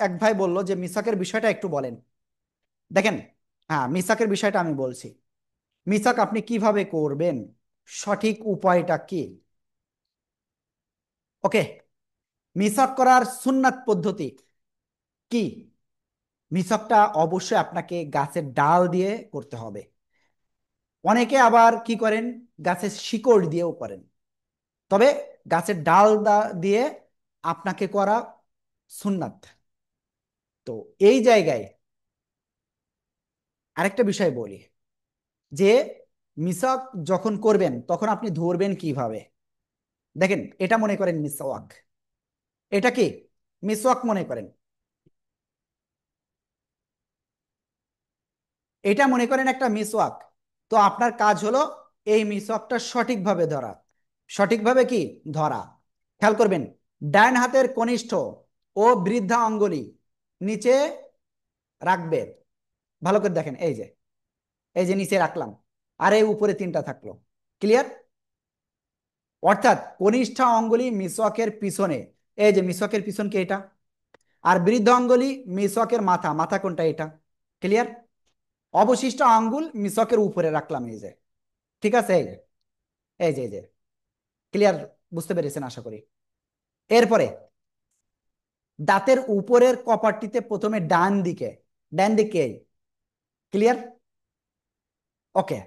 এক ভাই বললো যে মিসাকের বিষয়টা একটু বলেন। দেখেন, হ্যাঁ মিসাকের বিষয়টা আমি বলছি। মিসাক আপনি কিভাবে করবেন, সঠিক উপায়টা কি? ওকে, মিসাক করার সুন্নাত পদ্ধতি কি? মিসাকটা অবশ্যই আপনাকে গাছের ডাল দিয়ে করতে হবে। অনেকে আবার কি করেন, গাছের শিকড় দিয়েও করেন, তবে গাছের ডাল দিয়ে আপনাকে করা সুন্নাত। তো এই জায়গায় আরেকটা বিষয় বলি, যে মিসাক যখন করবেন তখন আপনি ধরবেন কিভাবে। দেখেন, এটা মনে করেন মিসওয়াক, এটা কি মিসওয়াক মনে করেন। এটা মনে করেন একটা মিসওয়াক। তো আপনার কাজ হলো এই মিসওয়াকটা সঠিকভাবে ধরা। সঠিকভাবে কি ধরা, খেয়াল করবেন। ডান হাতের কনিষ্ঠ ও বৃদ্ধা আঙ্গুলি নিচে রাখবে। ভালো করে দেখেন, এই যে নিচে রাখলাম, আর এই উপরে তিনটা থাকলো। ক্লিয়ার? অর্থাৎ কনিষ্ঠ আঙ্গুলি মিসওয়াকের পিছনে, এই যে মিসওয়াকের পিছন কি এটা, আর বৃদ্ধ আঙ্গুলি মিসওয়াকের মাথা, মাথা কোনটা এটা। ক্লিয়ার? অবশিষ্ট আঙ্গুল মিসওয়াকের উপরে রাখলাম, এই যে। ঠিক আছে? এই যে ক্লিয়ার? বুঝতে পেরেছেন আশা করি। এরপরে দাঁতের উপরের কপারটিতে প্রথমে ডান দিকে, ডান দিকে। ক্লিয়ার? ওকে।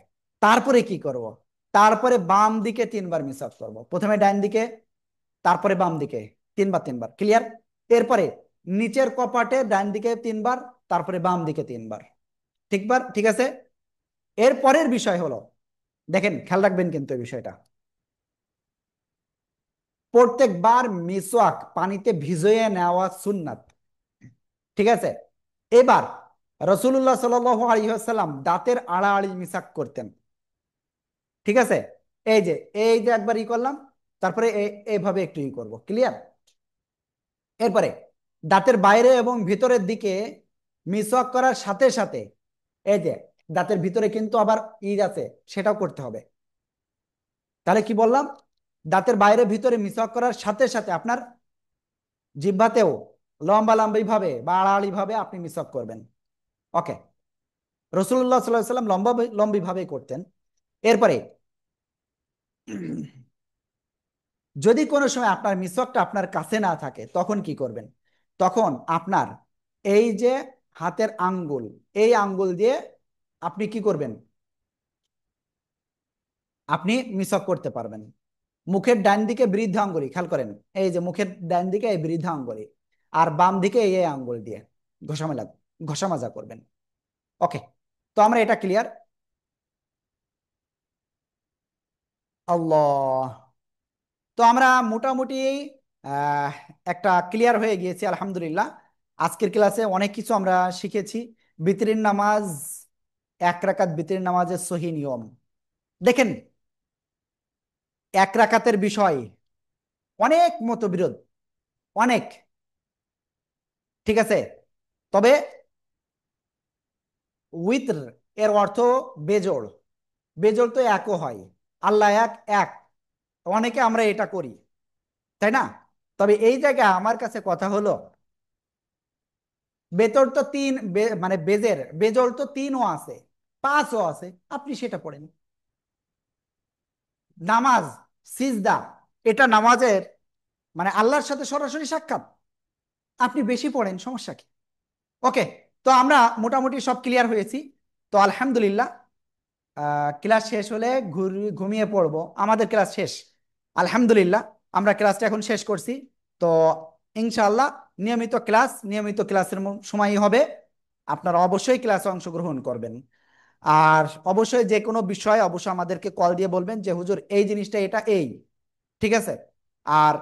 তারপরে কি করব? তারপরে বাম দিকে তিনবার মিসওয়াক করব। প্রথমে ডান দিকে, তারপরে বাম দিকে, তিনবার তিনবার। ক্লিয়ার? এরপরে নিচের কপাটে ডান দিকে তিনবার, তারপরে বাম দিকে তিনবার। ঠিকবার? ঠিক আছে? এর পরের বিষয় হলো, দেখেন খেয়াল রাখবেন কিন্তু এই বিষয়টা, প্রত্যেকবার মিসওয়াক পানিতে ভিজিয়ে নেওয়া সুন্নাত। ঠিক আছে? এবার রসুল্লাহ সাল্লাম দাঁতের আড়াআড়ি মিসাক করতেন। ঠিক আছে? এই যে একবার ই করলাম, তারপরে এইভাবে একটু ই করবো। ক্লিয়ার? এরপরে দাঁতের বাইরে এবং ভিতরের দিকে মিসওয়াক করার সাথে সাথে, এই যে দাঁতের ভিতরে কিন্তু আবার ঈদ আছে, সেটাও করতে হবে। তাহলে কি বললাম? দাঁতের বাইরে ভিতরে মিসওয়াক করার সাথে সাথে আপনার জিহ্বাতেও লম্বা লম্বি ভাবে বা আড়াআড়ি ভাবে আপনি মিসওয়াক করবেন। ওকে। রসুল্লাহ সাল্লাহ সাল্লাম লম্বা লম্বি ভাবে করতেন। এরপরে যদি কোনো সময় আপনার মিসওয়াকটা আপনার কাছে না থাকে, তখন কি করবেন? তখন আপনার এই যে হাতের আঙ্গুল, এই আঙ্গুল দিয়ে আপনি কি করবেন? আপনি মিসওয়াক করতে পারবেন। মুখের ডান দিকে বৃদ্ধ আঙ্গুলি, খেয়াল করেন, এই যে মুখের ডান দিকে এই বৃদ্ধ আঙ্গুলি, আর বাম দিকে এই আঙ্গুল দিয়ে ঘষা ঘষা মাজা করবেন। ওকে। তো আমরা এটা ক্লিয়ার? আল্লাহ। তো আমরা মোটামুটি আহ, একটা ক্লিয়ার হয়ে গিয়েছি আলহামদুলিল্লাহ। আজকের ক্লাসে অনেক কিছু আমরা শিখেছি। বিতরিন নামাজ, এক রাকাত বিতরিন নামাজের সহি নিয়ম। দেখেন, এক রাকাতের বিষয় অনেক মতবিরোধ, অনেক। ঠিক আছে? তবে উইতর এর অর্থ বেজোড়। বেজোড় তো একও হয়, আল্লাহ এক, এক। অনেকে আমরা এটা করি, তাই না? তবে এই জায়গায় আমার কাছে কথা হলো, বেতর তো তিন, মানে বেজল তো তিনও আছে, পাঁচও আছে, আপনি সেটা পড়েন। নামাজ, সিজদা, এটা নামাজের মানে আল্লাহর সাথে সরাসরি সাক্ষাৎ, আপনি বেশি পড়েন, সমস্যা কি? ওকে। তো আমরা মোটামুটি সব ক্লিয়ার হয়েছি। তো আলহামদুলিল্লাহ, ক্লাস শেষ হলে ঘুমিয়ে পড়বো, আমাদের ক্লাস শেষ আলহামদুলিল্লাহ। আমরা ক্লাসটা এখন শেষ করছি। তো ইনশাআল্লাহ নিয়মিত ক্লাসের সময়ই হবে। আপনারা অবশ্যই ক্লাসে অংশগ্রহণ করবেন। আর অবশ্যই যে কোনো বিষয় অবশ্যই আমাদেরকে কল দিয়ে বলবেন যে হুজুর এই জিনিসটা এটা এই। ঠিক আছে? আর